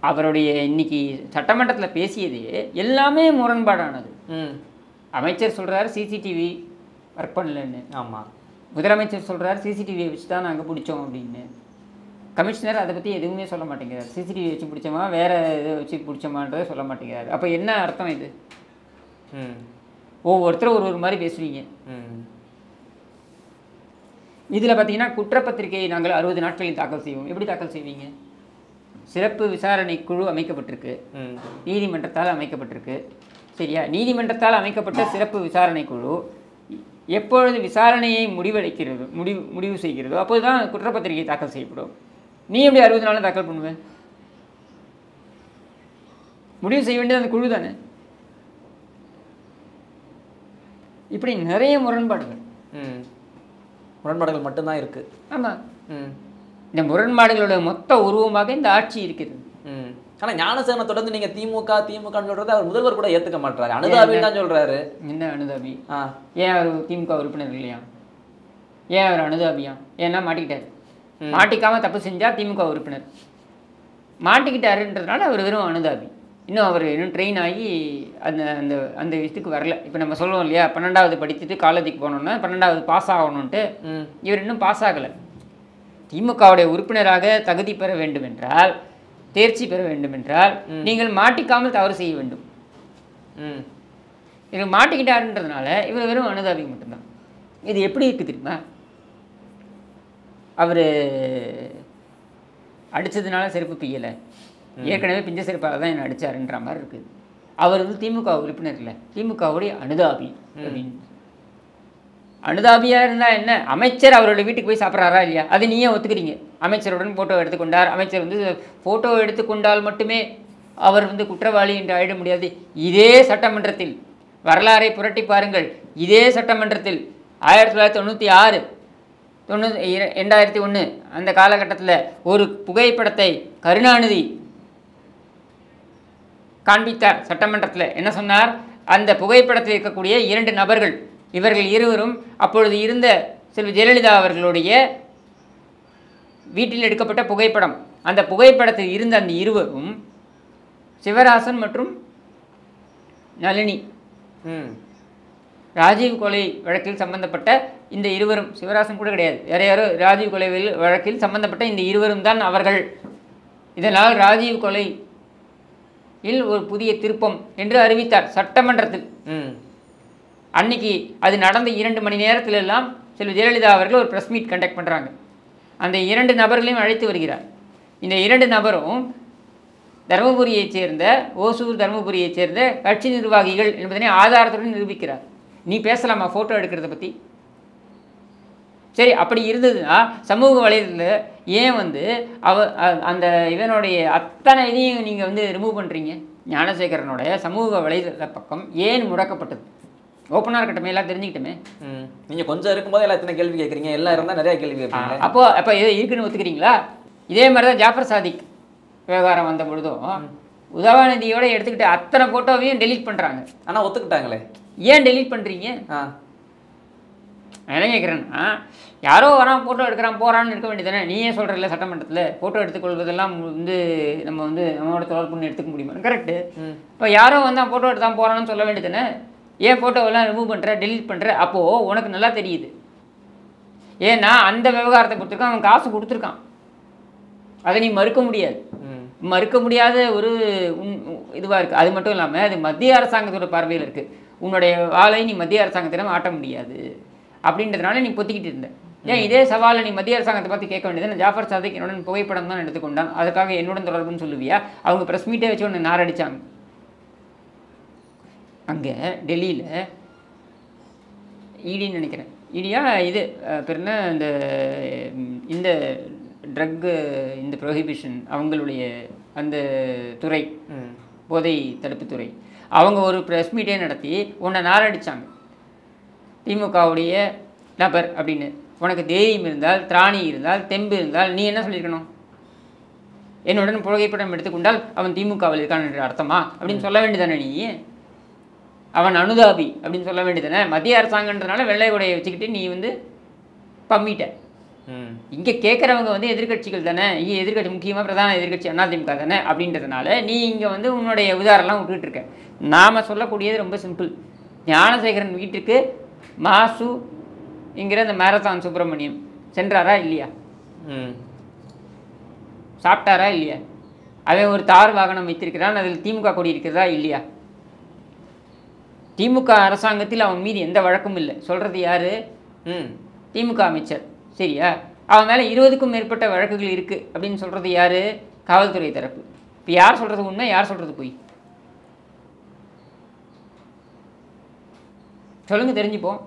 [SPEAKER 1] அவருடைய இன்னைக்கு சட்டமன்றத்தில் பேசியது எல்லாமே முரண்பாடானது. அமைச்சர் சொல்கிறார் சிசிடிவி ஒர்க் பண்ணலன்னு.
[SPEAKER 2] ஆமாம்.
[SPEAKER 1] முதலமைச்சர் சொல்கிறார் சிசிடிவியை வச்சு தான் நாங்கள் பிடிச்சோம் அப்படின்னு. கமிஷனர் அதை பற்றி எதுவுமே சொல்ல மாட்டேங்கிறார். சிசிடிவி வச்சு பிடிச்சோமா வேறு இதை வச்சு பிடிச்சோமான்றதை சொல்ல மாட்டேங்கிறார். அப்போ என்ன அர்த்தம் இது? ஒவ்வொருத்தரும் ஒரு மாதிரி பேசுவீங்க. இதில் பார்த்தீங்கன்னா குற்றப்பத்திரிகையை நாங்கள் 60 நாட்களில் தாக்கல் செய்வோம். எப்படி தாக்கல் செய்வீங்க? சிறப்பு விசாரணை குழு அமைக்கப்பட்டிருக்கு, நீதிமன்றத்தால் அமைக்கப்பட்டிருக்கு. சரியா? நீதிமன்றத்தால் அமைக்கப்பட்ட சிறப்பு விசாரணை குழு எப்பொழுது விசாரணையை முடிவு செய்கிறதோ அப்போது தான் குற்றப்பத்திரிகை தாக்கல் செய்யப்படும். நீ எப்படி 60 நாளில் தாக்கல் பண்ணுவேன்? முடிவு செய்ய வேண்டியது அந்த குழு தானே. இப்படி நிறைய முரண்பாடுகள்
[SPEAKER 2] மட்டும்தான் இருக்கு.
[SPEAKER 1] ஆமாம், இந்த முரண்பாடுகளோட மொத்த உருவமாக இந்த ஆட்சி இருக்கிறது.
[SPEAKER 2] ஆனால் ஞானசேகரனை தொடர்ந்து நீங்கள் திமுகன்னு சொல்கிறது அவர் முதல்வர் கூட ஏற்றுக்க மாட்டாரு, அனுதாபின்னு தான் சொல்கிறாரு.
[SPEAKER 1] என்ன அனுதாபி? ஏன் அவர் திமுக உறுப்பினர் இல்லையா? ஏன் அவர் அனுதாபியா? ஏன்னா மாட்டிக்கிட்டார். மாட்டிக்காமல் தப்பு செஞ்சால் திமுக உறுப்பினர், மாட்டிக்கிட்டாருன்றதுனால அவர் வெறும் அனுதாபி. இன்னும் அவர் இன்னும் ட்ரெயின் ஆகி அந்த அந்த அந்த விஷயத்துக்கு வரல. இப்போ நம்ம சொல்லுவோம் இல்லையா, 12வது படிச்சுட்டு காலேஜுக்கு போனோம்னா 12வது பாஸ் ஆகணுன்ட்டு, இவர் இன்னும் பாஸ் ஆகலை. திமுகவுடைய உறுப்பினராக தகுதி பெற வேண்டும் என்றால், தேர்ச்சி பெற வேண்டும் என்றால் நீங்கள் மாட்டிக்காமல் தவறு செய்ய வேண்டும். இவர் மாட்டிக்கிட்டாருன்றதுனால இவர் வெறும் அனுதாபி மட்டும்தான். இது எப்படி இருக்குது தெரியுமா? அவர் அடித்ததுனால செருப்பு பிய்யலை, ஏற்கனவே பிஞ்ச செருப்பால் தான் என்னை அடித்தாருன்ற மாதிரி இருக்குது. அவர் வந்து திமுக உறுப்பினர் இல்லை, திமுகவுடைய அனுதாபி அப்படின்னு. அனுதாபியாக இருந்தால் என்ன? அமைச்சர் அவரோட வீட்டுக்கு போய் சாப்பிட்றாரா இல்லையா? அது நீயே ஒத்துக்கிறீங்க. அமைச்சருடன் ஃபோட்டோ எடுத்துக்கொண்டார், அமைச்சர் வந்து ஃபோட்டோ எடுத்துக்கொண்டால் மட்டுமே அவர் வந்து குற்றவாளி என்று ஆயிட முடியாது. இதே சட்டமன்றத்தில் வரலாறை புரட்டி பாருங்கள். இதே சட்டமன்றத்தில் 1996 2001 அந்த காலகட்டத்தில் ஒரு புகைப்படத்தை கருணாநிதி காண்பித்தார் சட்டமன்றத்தில். என்ன சொன்னார்? அந்த புகைப்படத்தில் இருக்கக்கூடிய 2 நபர்கள், இவர்கள் இருவரும் அப்பொழுது இருந்த செல்வி ஜெயலலிதா அவர்களுடைய வீட்டில் எடுக்கப்பட்ட புகைப்படம். அந்த புகைப்படத்தில் இருந்த அந்த இருவரும் சிவராசன் மற்றும் நளினி. ராஜீவ் கொலை வழக்கில் சம்பந்தப்பட்ட இந்த இருவரும், சிவராசன் கூட கிடையாது, வேற யாரோ ராஜீவ் கொலை வழக்கில் சம்பந்தப்பட்ட இந்த இருவரும் தான் அவர்கள். இதனால் ராஜீவ் கொலையில் ஒரு புதிய திருப்பம் என்று அறிவித்தார் சட்டமன்றத்தில். அன்னைக்கு அது நடந்த 2 மணி நேரத்தில் எல்லாம் செல்வி ஜெயலலிதா அவர்கள் ஒரு ப்ரெஸ் மீட் கண்டக்ட் பண்ணுறாங்க. அந்த 2 நபர்களையும் அழைத்து வருகிறார். இந்த 2 நபரும் தருமபுரியைச் சேர்ந்த, ஓசூர் தருமபுரியைச் சேர்ந்த கட்சி நிர்வாகிகள் என்பதனை ஆதாரத்துடன் நிரூபிக்கிறார். நீ பேசலாமா ஃபோட்டோ எடுக்கிறத பற்றி? சரி, அப்படி இருந்ததுன்னா சமூக வலைதளத்தில் ஏன் அந்த இவனுடைய அத்தனை இதையும் நீங்கள் ரிமூவ் பண்ணுறீங்க? ஞானசேகரனுடைய சமூக வலைதள பக்கம் ஏன் முடக்கப்பட்டது? ஓப்பனாக இருக்கட்டுமே, எல்லாம் தெரிஞ்சுக்கிட்டோமே.
[SPEAKER 2] நீங்கள் கொஞ்சம் இருக்கும்போது எல்லாம் எத்தனை கேள்வி கேட்குறீங்க, எல்லாம் இருந்தால் நிறைய கேள்வி கேட்குறீங்க.
[SPEAKER 1] அப்போ இதை இருக்குன்னு ஒத்துக்கிறீங்களா? இதே மாதிரி தான் ஜாஃபர் சாதிக் விவகாரம் வந்த பொழுதும் உதவாநிதியோட எடுத்துக்கிட்டு அத்தனை ஃபோட்டோவையும் டெலீட் பண்ணுறாங்க.
[SPEAKER 2] ஆனால் ஒத்துக்கிட்டாங்களே,
[SPEAKER 1] ஏன் டெலீட் பண்ணுறீங்க? நான் என்ன கேட்குறேன்னா, யாரோ வரான் ஃபோட்டோ எடுக்கிறான் போகிறான்னு இருக்க வேண்டியதானே? நீயே சொல்கிறல்ல சட்டமன்றத்தில் ஃபோட்டோ எடுத்துக்கொள்வதெல்லாம் நம்ம நம்மளோட தொடர்புன்னு எடுத்துக்க முடியுமா? கரெக்டு. இப்போ யாரோ வந்தால் ஃபோட்டோ எடுத்தான் போகிறான்னு சொல்ல வேண்டியதானே? ஏன் ஃபோட்டோவெல்லாம் ரிமூவ் பண்ணுற, டெலீட் பண்ணுற? அப்போது உனக்கு நல்லா தெரியுது. ஏன்னா அந்த விவகாரத்தை பொறுத்திருக்கான், அவன் காசு கொடுத்துருக்கான். அதை நீ மறுக்க முடியாது. மறுக்க முடியாத ஒரு இதுவாக இருக்குது. அது மட்டும் இல்லாமல் அது மத்திய அரசாங்கத்தோட பார்வையில் இருக்குது. உன்னுடைய வாளை நீ மத்திய அரசாங்கத்திடம் ஆட்ட முடியாது அப்படின்றதுனால நீ பொத்திக்கிட்டு இருந்த. ஏன் இதே சவாலை நீ மத்திய அரசாங்கத்தை பார்த்து கேட்க வேண்டியது? ஜாஃபர் சாதிக் என்னுடன் புகைப்படம் தான் எடுத்துக்கொண்டான், அதுக்காக என்னுடன் தொடர்புன்னு சொல்லுவியா? அவங்க ப்ரெஸ் மீட்டே வச்சு ஒன்று நாரடிச்சாங்க. அங்கே டெல்லியில் இடின்னு நினைக்கிறேன், இடியா இது பேர்னா இந்த ட்ரக்கு இந்த ப்ரொஹிபிஷன் அவங்களுடைய அந்த துறை, போதை தடுப்புத்துறை, அவங்க ஒரு ப்ரெஸ் மீட்டே நடத்தி உன்னை நாரடித்தாங்க. திமுகவுடைய நபர் அப்படின்னு உனக்கு தைரியம் இருந்தால், திராணி இருந்தால், தெம்பு இருந்தால் நீ என்ன சொல்லியிருக்கணும்? என்னுடன் புகைப்படம் எடுத்துக்கொண்டால் அவன் திமுகவில் இருக்கான் என்று அர்த்தமா அப்படின்னு சொல்ல வேண்டியதானே? நீ அவன் அனுதாபி அப்படின்னு சொல்ல வேண்டியதானே? மத்திய அரசாங்கன்றதுனால வெள்ளை உடையை வச்சுக்கிட்டு நீ பம்மிட்ட. இங்கே கேட்குறவங்க எதிர்கட்சிகள் தானே, இங்கே எதிர்கட்சி முக்கியமாக பிரதான எதிர்கட்சி அதிமுக தானே அப்படின்றதுனால நீ இங்கே உன்னுடைய உதாரணம்லாம் விட்டுட்டு இருக்க. நாம் சொல்லக்கூடியது ரொம்ப சிம்பிள். ஞானசேகரன் வீட்டுக்கு மாசு என்கிற அந்த மேரத்தான் சுப்பிரமணியம் சென்றாரா இல்லையா? சாப்பிட்டாரா இல்லையா? அவன் ஒரு தார் வாகனம் வைத்திருக்கிறான், அதில் திமுக கொடி இருக்கிறதா இல்லையா? திமுக அரசாங்கத்தில் அவன் மீது எந்த வழக்கும் இல்லை. சொல்கிறது யார்? திமுக அமைச்சர். சரியா? அவன் மேலே 20க்கும் மேற்பட்ட வழக்குகள் இருக்குது அப்படின்னு சொல்கிறது யார்? காவல்துறை தரப்பு. இப்போ யார் சொல்கிறது உண்மை, யார் சொல்கிறது பொய்? சொல்லுங்கள், தெரிஞ்சுப்போம்.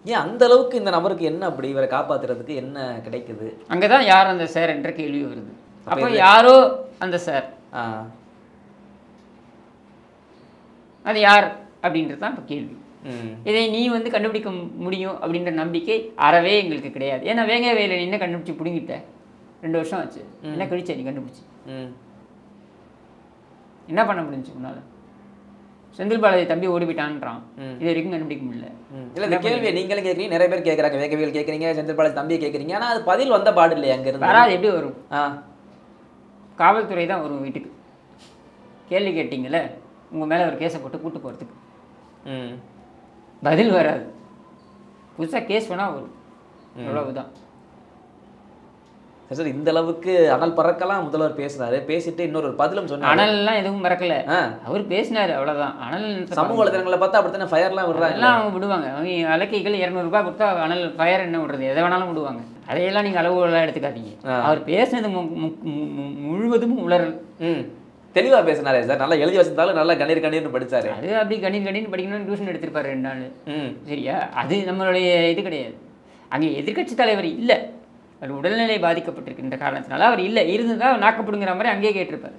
[SPEAKER 2] ஏன் அந்த அளவுக்கு இந்த நபருக்கு என்ன அப்படி இவரை காப்பாற்றுறதுக்கு என்ன கிடைக்குது?
[SPEAKER 1] அங்கே தான் யார் அந்த சார் என்ற கேள்வி வருது. அப்போ யாரோ அந்த சார், அது யார் அப்படின்றது தான் இப்போ கேள்வி. இதை நீ கண்டுபிடிக்க முடியும் அப்படின்ற நம்பிக்கை அறவே எங்களுக்கு கிடையாது. ஏன்னா வேங்க வேலை என்ன கண்டுபிடிச்சி பிடிங்கிட்ட 2 வருஷம் ஆச்சு. என்ன கழிச்ச நீ கண்டுபிடிச்சி? என்ன பண்ண முடிஞ்சு உன்னால? செந்தில் பாலாஜி தம்பி ஓடிவிட்டான்றான், இது வரைக்கும் கண்டுபிடிக்க முடியல.
[SPEAKER 2] இல்லை, இந்த கேள்வியை நீங்களும் கேட்குறீங்க, நிறைய பேர் கேட்குறாங்க. வேகவியல் கேட்குறீங்க, செந்தில் பாலாஜி தம்பியை கேட்குறீங்க. ஆனால் அது பதில் வந்த பாடு இல்லையா? அங்கே இருந்து
[SPEAKER 1] வராது. எப்படி வரும்? காவல்துறை தான் வரும் வீட்டுக்கு. கேள்வி கேட்டீங்களே, உங்கள் மேலே ஒரு கேஸை போட்டு கூட்டு போகிறதுக்கு பதில் வராது. புதுசாக கேஸ் வேணால் வரும், அவ்வளவுதான்.
[SPEAKER 2] சார், இந்த அளவுக்கு அனல் பறக்கலாம் முதல்வர் பேசுனாரு. பேசிட்டு இன்னொரு பதிலும் சொன்னார்.
[SPEAKER 1] அனல்லாம் எதுவும் மறக்கல, அவர் பேசினாரு, அவ்வளோதான். அனல்
[SPEAKER 2] சமூக வலைதளங்களை பார்த்தா அப்படித்தானே ஃபயர்லாம் விடுறாங்க.
[SPEAKER 1] எல்லாம் அவங்க விடுவாங்க. அவங்க அலக்கைகள் 200 ரூபாய் கொடுத்தா அனல் ஃபயர் என்ன விடுறது, எதை வேணாலும் விடுவாங்க. அதையெல்லாம் நீங்கள் அளவுலாம் எடுத்துக்காதீங்க. அவர் பேசுனது முழுவதும் உளறல்.
[SPEAKER 2] தெளிவாக பேசினாரே சார், நல்லா எழுதி வச்சிருந்தாலும் நல்லா கண்ணீர்னு படித்தாரு.
[SPEAKER 1] அது அப்படி கண்ணீர் படிக்கணும்னு டியூஷன் எடுத்திருப்பாரு 2 நாள். சரியா? அது நம்மளுடைய இது கிடையாது. அங்கே எதிர்கட்சி தலைவர் இல்லை, அவர் உடல்நிலை பாதிக்கப்பட்டிருக்கின்ற காரணத்தினால அவர் இல்லை. இருந்துதான் நாக்கப்படுங்கிற மாதிரி அங்கேயே கேட்டிருப்பாரு.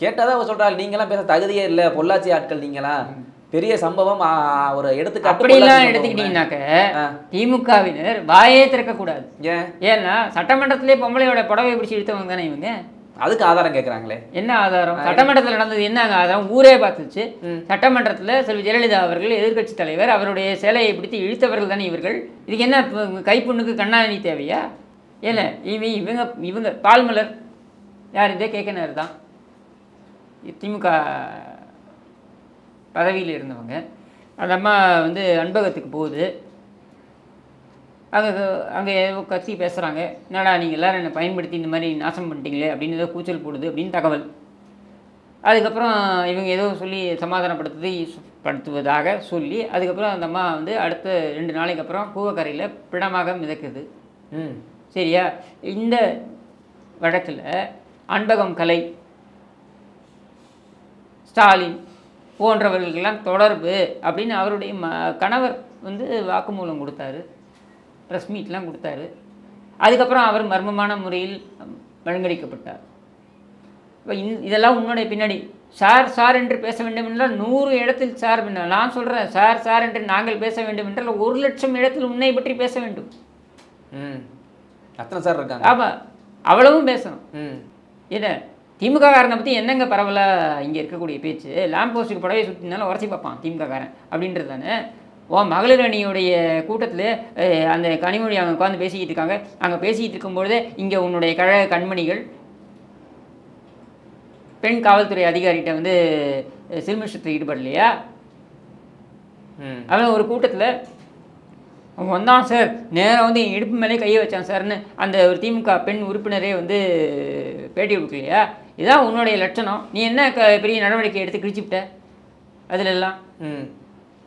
[SPEAKER 2] கேட்டாதான் அவர் சொல்கிறாரு, நீங்களாம் பேச தகுதியே இல்லை, பொள்ளாச்சி ஆட்கள் நீங்களா, பெரிய சம்பவம் ஒரு எடுத்துக்காட்டு
[SPEAKER 1] அப்படிலாம் எடுத்துக்கிட்டீங்கன்னாக்க திமுகவினர் வாயே திறக்கக்கூடாது. ஏன்னா சட்டமன்றத்திலே பொம்பளையோட புடவை பிடிச்சி இழுத்தவங்க தானே இவங்க.
[SPEAKER 2] அதுக்கு ஆதாரம் கேட்குறாங்களே.
[SPEAKER 1] என்ன ஆதாரம்? சட்டமன்றத்தில் நடந்தது என்னங்க ஆதாரம்? ஊரே பார்த்துச்சு. சட்டமன்றத்தில் செல்வி ஜெயலலிதா அவர்கள் எதிர்கட்சி தலைவர் அவருடைய சேலையை பிடித்து இழுத்தவர்கள் தானே இவர்கள். இதுக்கு என்ன கைப்புண்ணுக்கு கண்ணாணி தேவையா? ஏன்னா இவங்க பால்மலர் யார்? இதே கேட்கனர் தான் திமுக பதவியில் இருந்தவங்க. அந்த அம்மா வந்து அன்பகத்துக்கு போகுது. அங்கே கத்தி பேசுகிறாங்க. என்னடா நீங்கள் எல்லோரும் என்னை பயன்படுத்தி இந்த மாதிரி நாசம் பண்ணிட்டீங்களே அப்படின்னு ஏதோ கூச்சல் போடுது அப்படின்னு தகவல். அதுக்கப்புறம் இவங்க ஏதோ சொல்லி சமாதானப்படுத்துவதாக சொல்லி அதுக்கப்புறம் அந்த அம்மா வந்து அடுத்த 2 நாளைக்கு அப்புறம் கூவக்கரையில் பிணமாக மிதக்குது. சரியா? இந்த வழக்கில் அன்பகம் கலை, ஸ்டாலின் போன்றவர்களுக்கெல்லாம் தொடர்பு அப்படின்னு அவருடைய கணவர் வந்து வாக்குமூலம் கொடுத்தாரு, ப்ரெஸ் மீட்லாம் கொடுத்தாரு. அதுக்கப்புறம் அவர் மர்மமான முறையில் வழங்கடிக்கப்பட்டார். இப்போ இதெல்லாம் உன்னுடைய பின்னாடி சார் என்று பேச வேண்டும் என்றால் 100 இடத்தில் சார் நான் சொல்கிறேன். சார் என்று நாங்கள் பேச வேண்டும் என்றால் 1,00,000 இடத்தில் உன்னை பற்றி பேச வேண்டும்.
[SPEAKER 2] அத்தனை சார் இருக்காங்க.
[SPEAKER 1] ஆமாம், அவ்வளவும் பேசணும். என்ன திமுக காரனை பற்றி என்னங்க பரவலாக இங்கே இருக்கக்கூடிய பேச்சு? லேம்ப் போஸ்ட்டுக்கு புடவை சுற்றினாலும் உரசி பார்ப்பான் திமுக காரன் அப்படின்றது தானே. மகளிர் அணியுடைய கூட்டத்தில் அந்த கனிமொழி அவங்க உட்காந்து பேசிக்கிட்டு இருக்காங்க. அங்கே பேசிக்கிட்டு இருக்கும்பொழுதே இங்கே உன்னுடைய கழக கண்மணிகள் பெண் காவல்துறை அதிகாரிகிட்ட வந்து சில்மிஷத்தில் ஈடுபடலையா? அவன் ஒரு கூட்டத்தில் அவன் வந்தான் சார், நேராக வந்து என் இடுப்பு மேலே கையை வச்சான் சார்னு அந்த ஒரு திமுக பெண் உறுப்பினரே வந்து பேட்டி கொடுக்கலையா? இதுதான் உன்னுடைய லட்சணம். நீ என்ன பெரிய நடவடிக்கை எடுத்து கிழிச்சுவிட்ட? அதிலெல்லாம்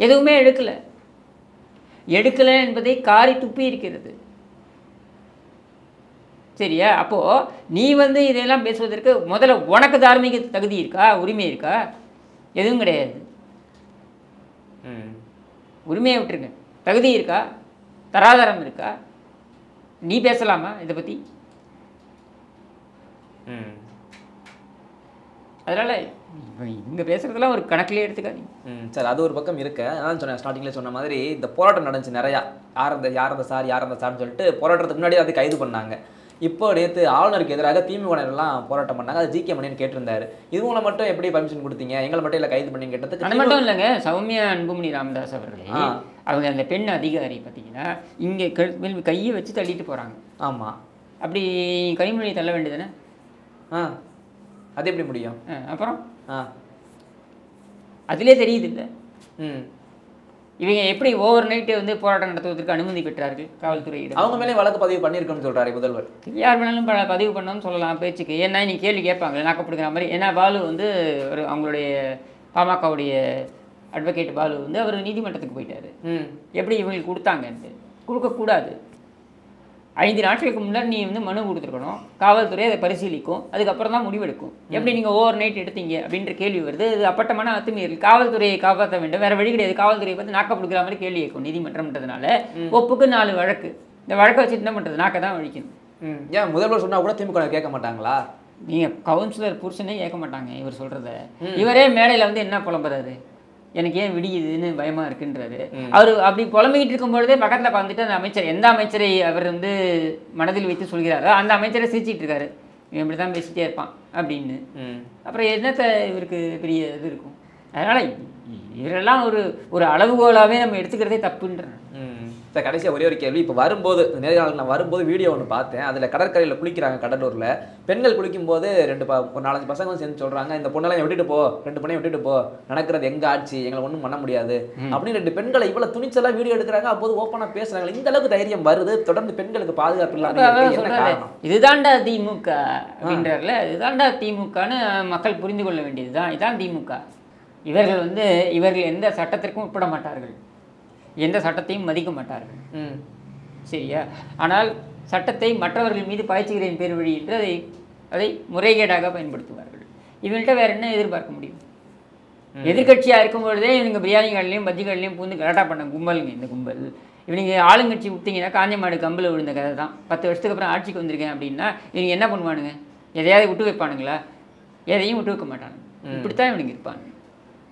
[SPEAKER 1] எதுவுமே எடுக்கலை என்பதை காரி துப்பி இருக்கிறது. சரியா? அப்போது நீ வந்து இதையெல்லாம் பேசுவதற்கு முதல்ல உனக்கு தார்மீக தகுதி இருக்கா, உரிமை இருக்கா? எதுவும் கிடையாது. உரிமையை விட்டுருங்க. தகுதி இருக்கா, தராதரம் இருக்கா? நீ பேசலாமா இதை பற்றி? அதனால் இங்கே பேசுகிறதெல்லாம் ஒரு கணக்கிலே எடுத்துக்காதீங்க.
[SPEAKER 2] சார், அது ஒரு பக்கம் இருக்கு. அதான் சொன்னேன், ஸ்டார்டிங்கில் சொன்ன மாதிரி இந்த போராட்டம் நடந்துச்சு நிறையா. யார் அந்த சார்னு சொல்லிட்டு போராட்டத்துக்கு முன்னாடி அதை கைது பண்ணாங்க. இப்போ நேற்று ஆளுநருக்கு எதிராக திமுகலாம் போராட்டம் பண்ணாங்க. அது ஜி.கே. மணியன் கேட்டிருந்தாரு, இவங்களை மட்டும் எப்படி பர்மிஷன் கொடுத்தீங்க, எங்களை மட்டும் இல்லை கைது பண்ணி கேட்டதுக்கு
[SPEAKER 1] அது மட்டும் இல்லைங்க. சௌமியா அன்புமணி ராமதாஸ் அவர்களே, அவங்க அந்த பெண் அதிகாரி பார்த்தீங்கன்னா இங்கே கையை வச்சு தள்ளிட்டு போகிறாங்க.
[SPEAKER 2] ஆமாம்,
[SPEAKER 1] அப்படி கனிமொழியை தள்ள வேண்டியதுதானே?
[SPEAKER 2] அது எப்படி முடியும்?
[SPEAKER 1] அப்புறம் அதிலே தெரியுது இல்லை இவங்க எப்படி ஓவர் நைட்டு வந்து போராட்டம் நடத்துவதற்கு அனுமதி பெற்றார்கள் காவல்துறையிடம்.
[SPEAKER 2] அவங்க மேலே வழக்கு பதிவு பண்ணியிருக்கோம்னு சொல்கிறாரு முதல்வர்.
[SPEAKER 1] யார் வேணாலும் பதிவு பண்ணணும்னு சொல்லலாம் பேச்சுக்கு. ஏன்னா நீ கேள்வி கேட்பாங்க நாக்கப்படுகிற மாதிரி. ஏன்னா பாலு வந்து ஒரு அவங்களுடைய பாமகவுடைய அட்வொகேட் பாலு வந்து அவர் நீதிமன்றத்துக்கு போயிட்டார். எப்படி இவங்களுக்கு கொடுத்தாங்கன்ட்டு கொடுக்கக்கூடாது. 5 நாட்களுக்கு முன்னாடி நீ வந்து மனு கொடுத்துருக்கணும். காவல்துறை அதை பரிசீலிக்கும், அதுக்கப்புறம் தான் முடிவெடுக்கும். எப்படி நீங்கள் ஓவர் நைட் எடுத்தீங்க அப்படின்ற கேள்வி வருது. இது அப்பட்டமான அத்துமீறல். காவல்துறையை காப்பாற்ற வேண்டும், வேறு வழி கிடையாது. காவல்துறையை பார்த்து நாக்க கொடுக்குற மாதிரி கேள்வி கேட்கும் நீதிமன்றம்ன்றதுனால. ஒப்புக்கு 4 வழக்கு. இந்த வழக்கை வச்சு என்ன பண்ணுறது? நாக்க தான் வழிக்கணும்.
[SPEAKER 2] ஏன் முதல்வர் சொன்னால் கூட திமுக கேட்க மாட்டாங்களா?
[SPEAKER 1] நீங்கள் கவுன்சிலர் புருஷனே கேட்க மாட்டாங்க இவர் சொல்கிறத. இவரே மேடையில் வந்து என்ன புலம்புறாரு, எனக்கு ஏன் விடியுதுன்னு பயமாக இருக்குன்றாரு. அவர் அப்படி புலம்பிக்கிட்டு இருக்கும்பொழுதே பக்கத்தில் பார்த்துட்டு அந்த அமைச்சர், எந்த அமைச்சரை அவர் வந்து மனதில் வைத்து சொல்கிறாரோ அந்த அமைச்சரை சிரிச்சிட்டு இருக்காரு. இவன் இப்படி தான் பேசிகிட்டே இருப்பான் அப்படின்னு. அப்புறம் என்னத்தை இவருக்கு பெரிய இது இருக்கும்? அதனால் இவரெல்லாம் ஒரு அளவுகோலாகவே நம்ம எடுத்துக்கிறதே தப்புன்றேன்.
[SPEAKER 2] சார், கடைசியாக ஒரே ஒரு கேள்வி. இப்போ வரும்போது நேர்காணல் நான் வரும்போது வீடியோ ஒன்று பார்த்தேன். அதில் கடற்கரையில் குளிக்கிறாங்க கடலூரில். பெண்கள் குளிக்கும்போது ஒரு 4-5 பசங்களும் சேர்ந்து சொல்கிறாங்க, இந்த பொண்ணெல்லாம் விட்டுட்டு போ, 2 பொண்ணையும் விட்டுட்டு போ, நடக்கிறது எங்கள் ஆட்சி, எங்களை ஒன்றும் பண்ண முடியாது அப்படின்னு 2 பெண்களை இவ்வளோ துணிச்சலாக வீடியோ எடுக்கிறாங்க. அப்போது ஓப்பனாக பேசுகிறாங்க. இந்த அளவுக்கு தைரியம் வருது, தொடர்ந்து பெண்களுக்கு பாதுகாப்பு இல்லாமல்.
[SPEAKER 1] இதுதாண்டா திமுக அப்படின்றதுல, இதுதாண்டா திமுகன்னு மக்கள் புரிந்து கொள்ள வேண்டியதுதான். இதுதான் திமுக. இவர்கள் எந்த சட்டத்திற்கும் உட்பட மாட்டார்கள், எந்த சட்டத்தையும் மதிக்க மாட்டார்கள். சரியா? ஆனால் சட்டத்தை மற்றவர்கள் மீது பாய்ச்சுகிறேன் பேர் வழி என்று அதை முறைகேடாக பயன்படுத்துவார்கள். இவங்கள்ட்ட வேறு என்ன எதிர்பார்க்க முடியும்? எதிர்கட்சியாக இருக்கும்பொழுதே இவங்க பிரியாணி கடையிலையும் பஜ்ஜி கடையிலையும் பூந்து கலாட்டா பண்ண கும்பலுங்க இந்த கும்பல். இவங்க ஆளுங்கட்சி விட்டிங்கன்னா காஞ்ச மாடு கம்பில் விழுந்த கதை தான். 10 வருஷத்துக்கு அப்புறம் ஆட்சிக்கு வந்திருக்கேன் அப்படின்னா இவங்க என்ன பண்ணுவானுங்க? எதையாவது விட்டு வைப்பானுங்களா? எதையும் விட்டு வைக்க மாட்டானுங்க. இப்படித்தான் இவனுங்க இருப்பானுங்க.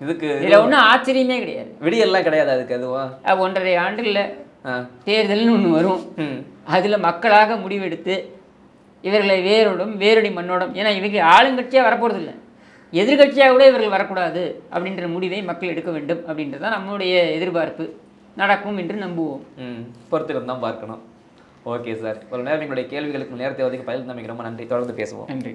[SPEAKER 2] இதுக்கு
[SPEAKER 1] இதில் ஒன்றும் ஆச்சரியமே கிடையாது.
[SPEAKER 2] விடியெல்லாம் கிடையாது அதுக்கு அதுவா?
[SPEAKER 1] 1.5 ஆண்டுல தேர்தல்னு ஒன்று வரும். அதில் மக்களாக முடிவெடுத்து இவர்களை வேரடி மண்ணோடும், ஏன்னா இவங்க ஆளுங்கட்சியாக வரப்போகிறது இல்லை, எதிர்கட்சியாக கூட இவர்கள் வரக்கூடாது அப்படின்ற முடிவை மக்கள் எடுக்க வேண்டும் அப்படின்றது தான் நம்மளுடைய எதிர்பார்ப்பு. நடக்கும் என்று நம்புவோம்.
[SPEAKER 2] பொறுத்திருந்து தான் பார்க்கணும். ஓகே சார், ஒரு நேரம் எங்களுடைய கேள்விகளுக்கு நேரத்தை ஒதுக்கி பதில் நம்பிக்கை ரொம்ப நன்றி. தொடர்ந்து பேசுவோம்.
[SPEAKER 1] நன்றி.